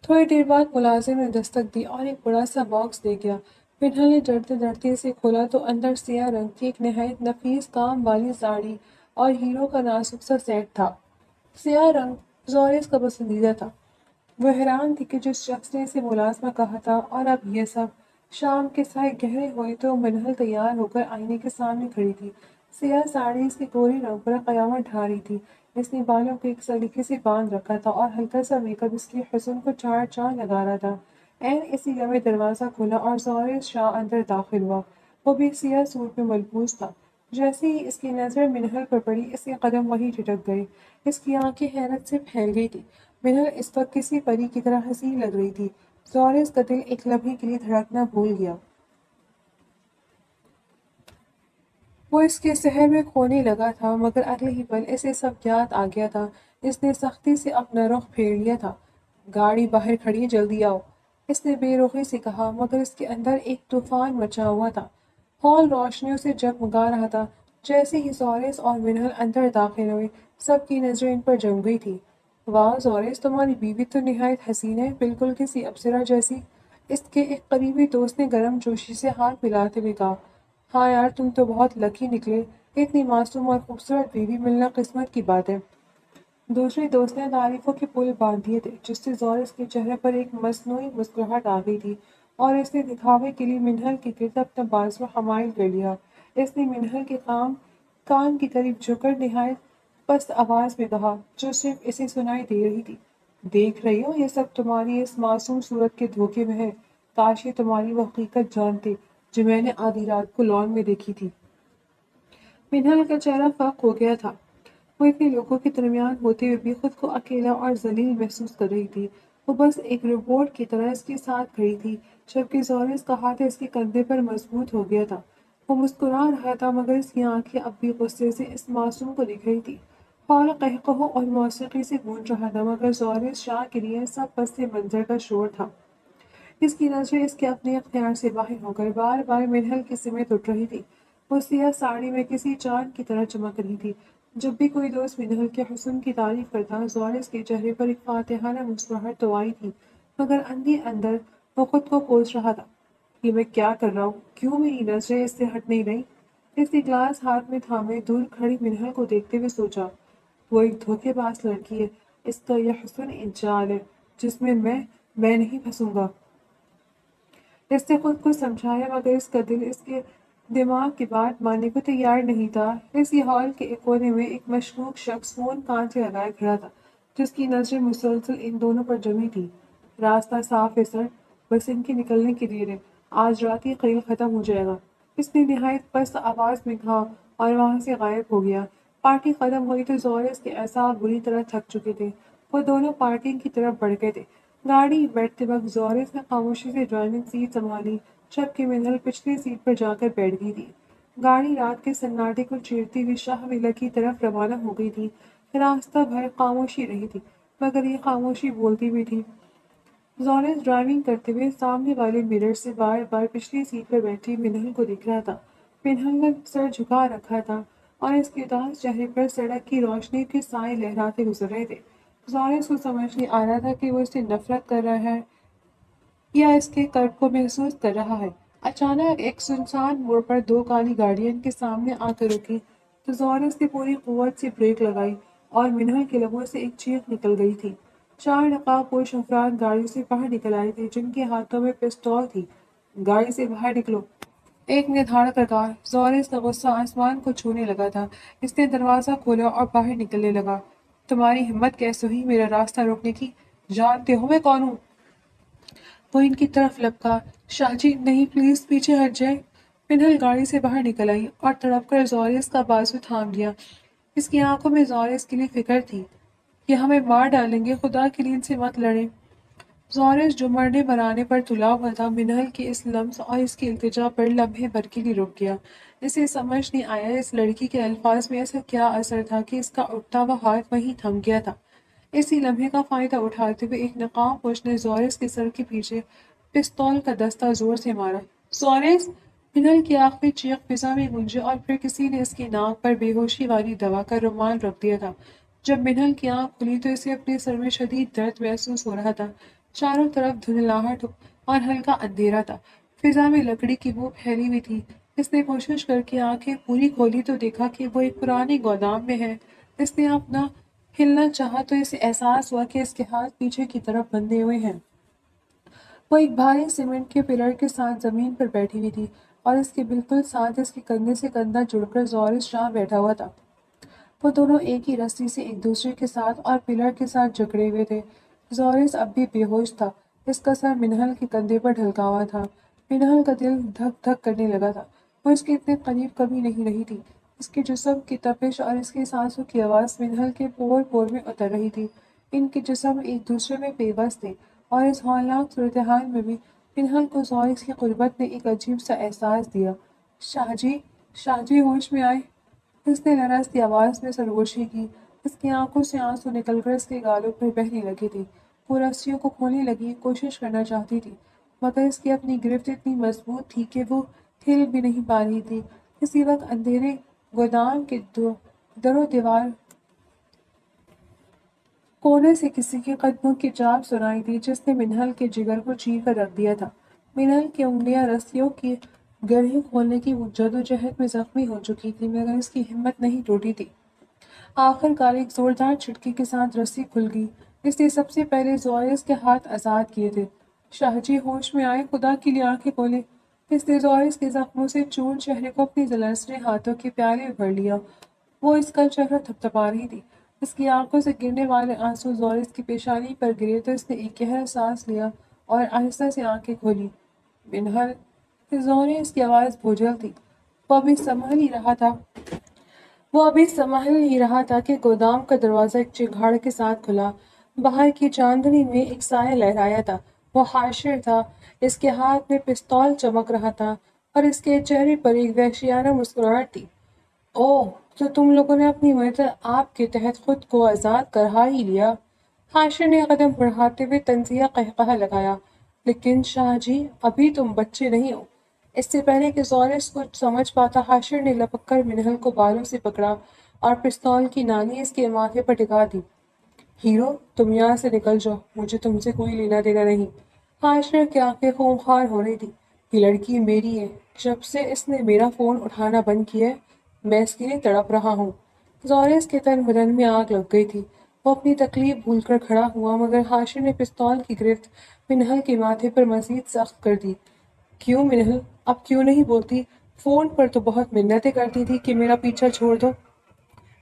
تھوڑی دیر بعد ملازم نے دستک دی اور ایک بڑا سا باکس دے گیا۔ منہل نے ڈرتے ڈرتے اسے کھولا تو اندر سیاہ رنگ کی ایک نہایت نفیس کام والی ساڑی اور ہیروں کا نازک سا سیٹ تھا۔ سیاہ رنگ زوریس کا پسندیدہ تھا۔ وہ حیران تھی کہ جس شخص نے اسے ملازمہ کہا تھا اور اب یہ سب۔ شام کے سائے گہرے ہوئے تو منہل تیار ہو کر آئینے کے سامنے کھڑی تھی۔ سیاہ ساڑی اس کے گورے رنگ پر قیامت ڈھا رہی تھی۔ اس نے بالوں کو ایک سلیقے سے باندھ رکھا تھا اور ہلکا سا میک اپ اس کے حسن کو چار چاند لگا رہا تھا۔ اسی لمحے دروازہ کھلا اور زوریس شاہ اندر داخل ہوا۔ وہ بھی سیاہ سوٹ میں ملبوس تھا۔ جیسے ہی اس کی نظر منہل پر پڑی، اس کے قدم وہیں ٹھٹک گئے۔ اس کی آنکھیں حیرت سے پھیل گئی تھی۔ منہل اس وقت کسی پری کی طرح حسین لگ رہی تھی۔ زوریس کا دل ایک لمحے کے لیے دھڑکنا بھول گیا۔ وہ اس کے سحر میں کھونے لگا تھا مگر اگلے ہی پل اسے سب یاد آ گیا تھا۔ اس نے سختی سے اپنا رخ پھیر لیا تھا۔ گاڑی باہر کھڑی ہے، جلدی آؤ، اس نے بے رخی سے کہا مگر اس کے اندر ایک طوفان مچا ہوا تھا۔ ہال روشنیوں سے جگمگا رہا تھا۔ جیسے ہی زوریس اور منہل اندر داخل ہوئے، سب کی نظریں ان پر جم گئی تھی۔ واہ زوریس، تمہاری بیوی تو نہایت حسین ہے، بالکل کسی اپسرا جیسی، اس کے ایک قریبی دوست نے گرم جوشی سے ہاتھ ملاتے ہوئے کہا۔ ہاں یار، تم تو بہت لکی نکلے، اتنی معصوم اور خوبصورت بیوی ملنا قسمت کی بات ہے۔ دوسرے دوست نے تعریفوں کے پل باندھ دیے تھے جس سے زوریس کے چہرے پر ایک مصنوعی مسکراہٹ آ گئی تھی اور اس نے دکھاوے کے لیے منہل کے گرد اپنا بازو حمائل کر لیا۔ اس نے منہل کے کان کی قریب جھک کر نہایت پست آواز میں کہا جو صرف اسے سنائی دے رہی تھی، دیکھ رہی ہو یہ سب تمہاری اس معصوم صورت کے دھوکے میں ہے۔ کاش یہ تمہاری وہ حقیقت جانتے جو میں نے آدھی رات کو لان میں دیکھی تھی۔ منہل کا چہرہ فاق ہو گیا تھا۔ وہ اتنے لوگوں کے درمیان ہوتے ہوئے بھی خود کو اکیلا اور ذلیل محسوس کر رہی تھی۔ وہ بس ایک روبوٹ کی طرح اس کے ساتھ کھڑی تھی جبکہ زوریس کا ہاتھ اس کے کندھے پر مضبوط ہو گیا تھا۔ وہ مسکرا رہا تھا مگر اس کی آنکھیں اب بھی غصے سے اس معصوم کو دیکھ رہی تھی۔ ہال قہقہوں اور موسیقی سے گونج رہا تھا مگر زوریس شاہ کے لیے سب پس منظر کا شور تھا۔ اس کی نظریں اس کے اپنے اختیار سے باہر ہو کر بار بار منہل کی سمت اٹھ رہی تھی۔ وہ سیاہ ساڑی میں کسی چاند کی طرح چمک رہی تھی۔ جب بھی کوئی دوست منہل کے حسن کی تعریف کرتا، زوریس کے چہرے پر ایک فاتحانہ مسکراہٹ تو آئی تھی مگر اندر وہ خود کو کوس رہا تھا۔ یہ میں کیا کر رہا ہوں؟ کیوں میری نظریں اس سے ہٹ نہیں رہی؟ اس نے گلاس ہاتھ میں تھامے دور کھڑی منہل کو دیکھتے ہوئے سوچا، وہ ایک دھوکے باز لڑکی ہے، اس کا یہ حسن ایک جال ہے جس میں میں نہیں پھنسوں گا۔ اس نے خود کو سمجھایا مگر اس کا دل اس کے دماغ کی بات ماننے کو تیار نہیں تھا۔ اسی ہال کے ایک کونے میں ایک مشکوک شخص فون کان سے لگائے کھڑا تھا جس کی نظریں مسلسل ان دونوں پر جمی تھی۔ راستہ صاف ہے سر، بس ان کے نکلنے کی دیر ہے، آج رات ہی کھیل ختم ہو جائے گا، اس نے نہایت پست آواز میں کہا اور وہاں سے غائب ہو گیا۔ پارٹی ختم ہوئی تو زورس کے اعصاب بری طرح تھک چکے تھے۔ وہ دونوں پارکنگ کی طرف بڑھ گئے تھے۔ گاڑی بیٹھتے وقت زورس نے خاموشی سے ڈرائیونگ سیٹ سنبھالی جبکہ منہل پچھلی سیٹ پر جا کر بیٹھ گئی تھی۔ گاڑی رات کے سناٹے کو چیرتی ہوئی شاہ ولا کی طرف روانہ ہو گئی تھی۔ راستہ بھر خاموشی رہی تھی مگر یہ خاموشی بولتی بھی تھی۔ زورس ڈرائیونگ کرتے ہوئے سامنے والے مرر سے بار بار پچھلی سیٹ پر بیٹھی منہل کو دیکھ رہا تھا۔ منہل نے سر جھکا رکھا تھا اور اس کے اداس چہرے پر سڑک کی روشنی کے سائے لہراتے گزر رہے تھے۔ زورس کو سمجھ نہیں آ رہا تھا کہ وہ اس سے نفرت کر رہا ہے یا اس کے قرب کو محسوس کر رہا ہے۔ اچانک ایک سنسان موڑ پر دو کالی گاڑیاں ان کے سامنے آ کر رکی تو زورس نے پوری قوت سے بریک لگائی اور منہل کے لبوں سے ایک چیخ نکل گئی تھی۔ چار نقاب پوش افراد گاڑی سے باہر نکل آئے تھے جن کے ہاتھوں میں پستول تھی۔ گاڑی سے باہر نکلو، ایک نے دھاڑ کر کہا۔ زورس کا غصہ آسمان کو چھونے لگا تھا۔ اس نے دروازہ کھولا اور باہر نکلنے لگا۔ تمہاری ہمت کیسے ہوئی میرا راستہ روکنے کی؟ جانتے ہو میں کون ہوں؟ وہ ان کی طرف لپکا۔ شاہ جی نہیں، پلیز پیچھے ہٹ جائیں۔ منہل گاڑی سے باہر نکل آئی اور تڑپ کر زورس کا بازو تھام لیا۔ اس کی آنکھوں میں زورس کے لیے فکر تھی۔ یہ ہمیں مار ڈالیں گے، خدا کے لیے ان سے مت لڑیں۔ زورس جو مرنے مرانے پر تلا ہوا تھا منہل کے اس لمس اور اس کی التجا پر لمحے بھر کے لیے رک گیا۔ اسے سمجھ نہیں آیا اس لڑکی کے الفاظ میں ایسا کیا اثر تھا کہ اس کا اٹھتا ہوا ہاتھ وہیں تھم گیا تھا۔ اسی لمحے کا فائدہ اٹھاتے ہوئے ایک نقاب پوش نے زورس کے سر کے پیچھے پستول کا دستہ زور سے مارا۔ زورس! منہل کی آخری چیخ فضا میں گونجی اور پھر کسی نے اس کی ناک پر بے ہوشی والی دوا کا رومال رکھ دیا تھا۔ جب منہل کی آنکھ کھلی تو اسے اپنے سر میں شدید درد محسوس ہو رہا تھا۔ چاروں طرف دھندلاہٹ اور ہلکا اندھیرا تھا۔ فضا میں لکڑی کی بو پھیلی ہوئی تھی۔ اس نے کوشش کر کے آنکھیں پوری کھولی تو دیکھا کہ وہ ایک پرانے گودام میں ہے۔ اس نے اپنا ہلنا چاہا تو اسے احساس ہوا کہ اس کے ہاتھ پیچھے کی طرف بندھے ہوئے ہیں۔ وہ ایک بھاری سیمنٹ کے پلر کے ساتھ زمین پر بیٹھی ہوئی تھی اور اس کے بالکل ساتھ اس کے کندھے سے کندھا جڑ کر زورس شاہ بیٹھا ہوا تھا۔ وہ دونوں ایک ہی رسی سے ایک دوسرے کے ساتھ اور پلر کے ساتھ جکڑے ہوئے تھے۔ زورس اب بھی بے ہوش تھا۔ اس کا سر منہل کے کندھے پر ڈھلکا ہوا تھا۔ منہل کا دل دھک دھک کرنے لگا تھا۔ وہ اس کے اتنے قریب کبھی نہیں رہی تھی۔ اس کے جسم کی تپش اور اس کی سانسوں کی آواز منہل کے پور پور میں اتر رہی تھی۔ ان کے جسم ایک دوسرے میں پیوست تھے اور اس ہولناک صورتحال میں بھی منہل کو زورس کی قربت نے ایک عجیب سا احساس دیا۔ شاہ جی ہوش میں آئے۔ اس نے لرزتی آواز میں سرگوشی کی۔ اس کی آنکھوں سے آنسو نکل کر اس کے گالوں پر بہنے لگے تھے۔ وہ رسیوں کو کھولنے لگی، کوشش کرنا چاہتی تھی مگر اس کی اپنی گرفت اتنی مضبوط تھی کہ وہ ہل بھی نہیں پا رہی تھی۔ اسی وقت اندھیرے گودام کے در و دیوار کونے سے کسی کے قدموں کی چاپ سنائی دی جس نے منہل کے جگر کو چیر کر رکھ دیا تھا۔ منہل کی انگلیاں رسیوں کی گرہیں کھولنے کی جدوجہد میں زخمی ہو چکی تھی مگر اس کی ہمت نہیں ٹوٹی تھی۔ آخر کار ایک زوردار جھٹکے کے ساتھ رسی کھل گئی۔ اس نے سب سے پہلے زورس کے ہاتھ آزاد کیے تھے۔ شاہ جی ہوش میں آئے، خدا کے لیے آنکھیں کھولیں۔ اس نے زورس کے زخموں سے چور چہرے کو اپنے جلسرے ہاتھوں کے پیالے میں بھر لیا۔ وہ اس کا چہرہ تھپتھپا رہی تھی۔ اس کی آنکھوں سے گرنے والے آنسو زورس کی پیشانی پر گرے تو اس نے ایک گہرا سانس لیا اور آہستہ سے آنکھیں کھولی۔ منہل! زورس کی آواز بوجھل تھی۔ وہ ابھی سنبھل ہی رہا تھا کہ گودام کا دروازہ ایک چنگھاڑ کے ساتھ کھلا۔ باہر کی چاندنی میں ایک سایہ لہرایا تھا۔ وہ حاشر تھا۔ اس کے ہاتھ میں پستول چمک رہا تھا اور اس کے چہرے پر ایک وحشیانہ مسکراہٹ تھی۔ اوہ، تو تم لوگوں نے اپنی مرد آپ کے تحت خود کو آزاد کرا ہی لیا۔ حاشر نے قدم بڑھاتے ہوئے طنزیہ قہقہہ لگایا۔ لیکن شاہ جی، ابھی تم بچے نہیں ہو۔ اس سے پہلے کہ زورس کچھ سمجھ پاتا حاشر نے لپک کر منہل کو بالوں سے پکڑا اور پستول کی نالی اس کے ماتھے پر ٹکا دی۔ ہیرو، تم یہاں سے نکل جاؤ، مجھے تم سے کوئی لینا دینا نہیں۔ حاشر کی آنکھیں خونخوار ہو رہی تھی۔ یہ لڑکی میری ہے۔ جب سے اس نے میرا فون اٹھانا بند کیا ہے میں اس کے لیے تڑپ رہا ہوں۔ زورس کے تن بدن میں آگ لگ گئی تھی۔ وہ اپنی تکلیف بھول کر کھڑا ہوا مگر حاشر نے پستول کی گرفت منہل کے ماتھے پر مزید سخت کر دی۔ کیوں منہل، اب کیوں نہیں بولتی؟ فون پر تو بہت منتیں کرتی تھی کہ میرا پیچھا چھوڑ دو۔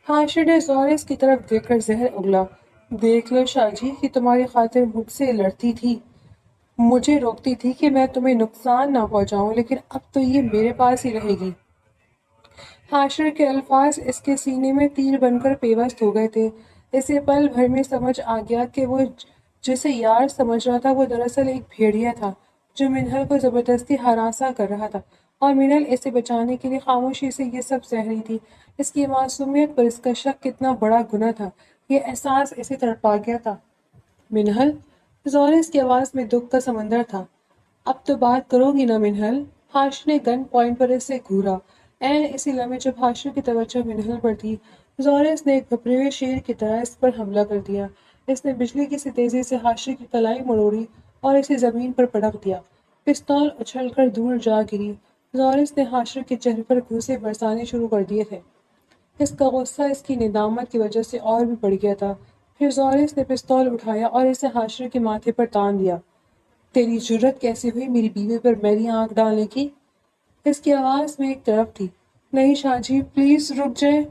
حاشر نے زورس کی طرف دیکھ کر زہر اگلا۔ دیکھ لو شاہ جی، یہ تمہاری خاطر مجھ سے لڑتی تھی، مجھے روکتی تھی کہ میں تمہیں نقصان نہ پہنچاؤں، لیکن اب تو یہ میرے پاس ہی رہے گی۔ حاشر کے الفاظ اس کے سینے میں تیر بن کر پیوست ہو گئے تھے۔ اسے پل بھر میں سمجھ آ گیا کہ وہ جسے یار سمجھ رہا تھا وہ دراصل ایک بھیڑیا تھا جو منہل کو زبردستی ہراساں کر رہا تھا، اور منہل اسے بچانے کے لیے خاموشی سے یہ سب سہ رہی تھی۔ اس کی معصومیت پر اس کا شک کتنا بڑا گناہ تھا، یہ احساس اسے تڑپا گیا تھا۔ منہل، زورس کی آواز میں دکھ کا سمندر تھا۔ اب تو بات کرو گی نا منہل؟ حاشر نے گن پوائنٹ پر اسے گھورا۔ عین اسی لمحے جب حاشر کی توجہ منہل پر تھی، زورس نے ایک گھبرے ہوئے شیر کی طرح اس پر حملہ کر دیا۔ اس نے بجلی کی سی تیزی سے حاشر کی کلائی مڑوڑی اور اسے زمین پر پٹک دیا۔ پستول اچھل کر دور جا گری۔ زورس نے حاشر کے چہرے پر گھوسے برسانے شروع کر دیے تھے۔ اس کا غصہ اس کی ندامت کی وجہ سے اور بھی بڑھ گیا تھا۔ پھر زورس نے پستول اٹھایا اور اسے حاشر کے ماتھے پر تان دیا۔ تیری جرت کیسے ہوئی میری بیوی پر میری آنکھ ڈالنے کی؟ اس کی آواز میں ایک تڑپ تھی۔ نہیں شاہ جی، پلیز رک جائیں۔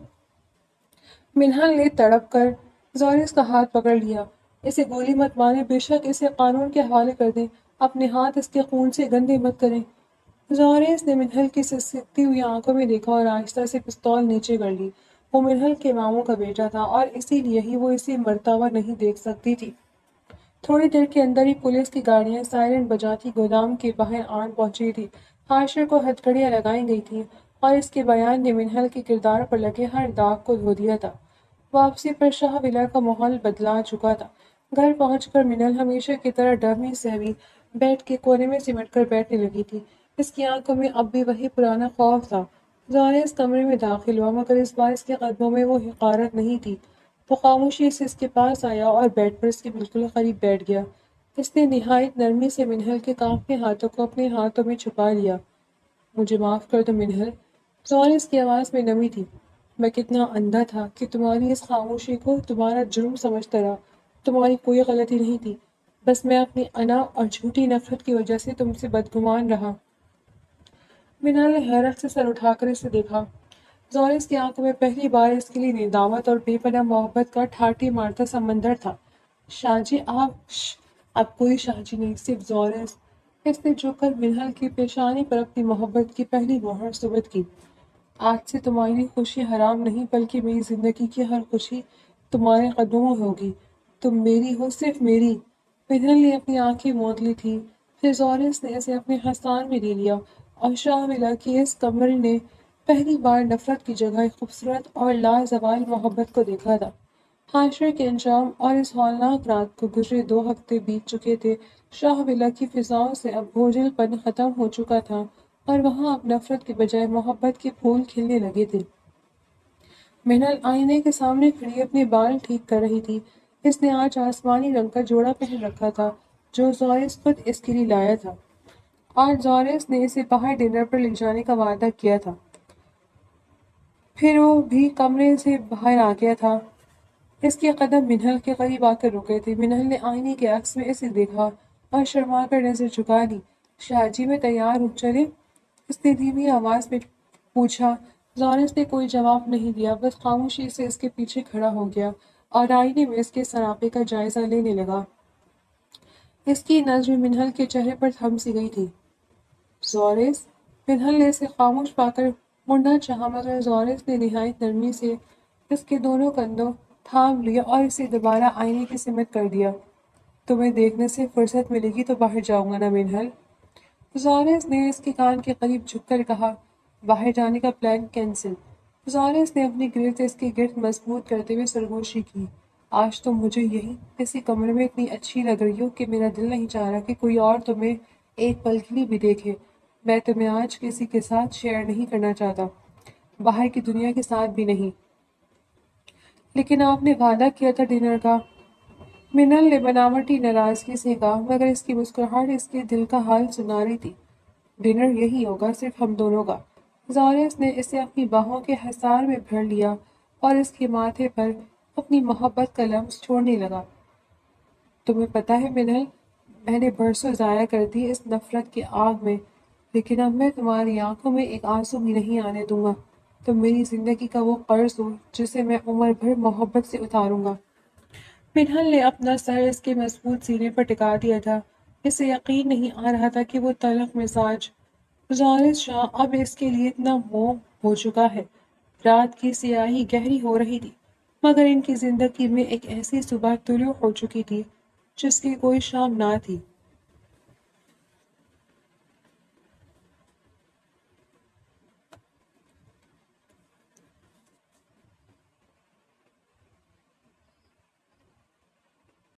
منہل نے تڑپ کر زورس کا ہاتھ پکڑ لیا۔ اسے گولی مت ماریں، بے شک اسے قانون کے حوالے کر دیں، اپنے ہاتھ اس کے خون سے گندے مت کریں۔ زورس نے منہل کی سسکتی ہوئی آنکھوں میں دیکھا اور آہستہ سے پستول نیچے کر لی۔ وہ منہل کے ماموں کا بیٹا تھا اور اسی لیے ہی وہ اسے مرتا ہوا نہیں دیکھ سکتی تھی۔ تھوڑی دیر کے اندر ہی پولیس کی گاڑیاں سائرن بجاتی گودام کے باہر آن پہنچی تھی۔ حاشر کو ہتھکڑیاں لگائی گئی تھیں اور اس کے بیان نے منہل کے کردار پر لگے ہر داغ کو دھو دیا تھا۔ واپسی پر شاہ ولا کا ماحول بدلا چکا تھا۔ گھر پہنچ کر منہل ہمیشہ کی طرح ڈرمی سہمی بیڈ کے کونے میں سمٹ کر بیٹھنے لگی تھی۔ اس کی آنکھوں میں اب بھی وہی پرانا خوف تھا۔ زورس کمرے میں داخل ہوا مگر اس بار اس کے قدموں میں وہ حقارت نہیں تھی۔ وہ خاموشی سے اس کے پاس آیا اور بیڈ پر اس کے بالکل قریب بیٹھ گیا۔ اس نے نہایت نرمی سے منہل کے کانپتے ہاتھوں کو اپنے ہاتھوں میں چھپا لیا۔ مجھے معاف کر دو منہل۔ زورس کی آواز میں نمی تھی۔ میں کتنا اندھا تھا کہ تمہاری اس خاموشی کو تمہارا جرم سمجھتا رہا۔ تمہاری کوئی غلطی نہیں تھی، بس میں اپنی انا اور جھوٹی نفرت کی وجہ سے تم سے بدگمان رہا۔ منہل نے حیرت سے سر اٹھا کر اسے دیکھا۔ زورس کی آنکھوں میں پہلی بار اس کے لیے ندامت اور بے پناہ محبت کا ٹھاٹھی مارتا سمندر تھا۔ شاہ جی آپ اب کوئی شاہ جی نہیں، صرف زورس۔ اس نے جھک کر منہل کی پیشانی پر اپنی محبت کی پہلی مہر ثبت کی۔ آج سے تمہاری خوشی حرام نہیں بلکہ میری زندگی کی ہر خوشی تمہارے قدموں میں ہوگی۔ تم میری ہو، صرف میری۔ منہل نے اپنی آنکھیں موند لی تھی۔ پھر زورس نے اسے اپنے ہستان میں لے لیا اور شاہ ولا کی اس کمرے نے پہلی بار نفرت کی جگہ ایک خوبصورت اور لازوال محبت کو دیکھا تھا۔ حاشر کے انجام اور اس ہولناک رات کو گزرے 2 ہفتے بیت چکے تھے۔ شاہ ولا کی فضاؤں سے اب بوجھل پن ختم ہو چکا تھا اور وہاں اب نفرت کے بجائے محبت کے پھول کھلنے لگے تھے۔ منہل آئینے کے سامنے کھڑی اپنے بال ٹھیک کر رہی تھی۔ اس نے آج آسمانی رنگ کا جوڑا پہن رکھا تھا جو زورس خود اس کے لیے لایا تھا۔ آج زورس نے اسے باہر ڈنر پر لے جانے کا وعدہ کیا تھا۔ پھر وہ بھی کمرے سے باہر آ گیا تھا۔ اس کے قدم منہل کے قریب آ کر رکے تھے۔ منہل نے آئینے کے عکس میں اسے دیکھا اور شرما کر نظر جھکا لی۔ شاہ جی میں تیار ہوں، چلیں؟ اس نے دھیمی آواز میں پوچھا۔ زورس نے کوئی جواب نہیں دیا، بس خاموشی سے اس کے پیچھے کھڑا ہو گیا اور آئینے میں اس کے سراپے کا جائزہ لینے لگا۔ اس کی نظر منہل کے چہرے پر تھم سی گئی تھی۔ زورس؟ منہل نے اسے خاموش پا کر مڑنا چاہا مگر زورس نے نہایت نرمی سے اس کے دونوں کندھوں تھام لیا اور اسے دوبارہ آئینے کی سمت کر دیا۔ تمہیں دیکھنے سے فرصت ملے گی تو باہر جاؤں گا نا منہل؟ زورس نے اس کے کان کے قریب جھک کر کہا۔ باہر جانے کا پلان کینسل۔ زورس نے اپنی گرفت اس کے گرد مضبوط کرتے ہوئے سرگوشی کی۔ آج تم مجھے یہی اسی کمرے میں اتنی اچھی لگ رہی ہو کہ میرا دل نہیں چاہ رہا کہ کوئی اور تمہیں ایک پل کے لیے بھی دیکھے۔ میں تمہیں آج کسی کے ساتھ شیئر نہیں کرنا چاہتا، باہر کی دنیا کے ساتھ بھی نہیں۔ لیکن آپ نے وعدہ کیا تھا ڈنر کا۔ منہل نے بناوٹی ناراضگی سے کہا مگر اس کی مسکراہٹ اس کے دل کا حال سنا رہی تھی۔ ڈنر یہی ہوگا، صرف ہم دونوں کا۔ زورس نے اسے اپنی باہوں کے حصار میں بھر لیا اور اس کے ماتھے پر اپنی محبت کا لمس چھوڑنے لگا۔ تمہیں پتہ ہے منہل، میں نے برسوں ضائع کر دی اس نفرت کی آگ میں، لیکن اب میں تمہاری آنکھوں میں ایک آنسو بھی نہیں آنے دوں گا۔ تم میری زندگی کا وہ قرض ہو جسے میں عمر بھر محبت سے اتاروں گا۔ منہل نے اپنا سر اس کے مضبوط سینے پر ٹکا دیا تھا۔ اسے یقین نہیں آ رہا تھا کہ وہ تلخ مزاج زورس شاہ اب اس کے لیے اتنا موہ ہو چکا ہے۔ رات کی سیاہی گہری ہو رہی تھی، مگر ان کی زندگی میں ایک ایسی صبح طلوع ہو چکی تھی جس کی کوئی شام نہ تھی۔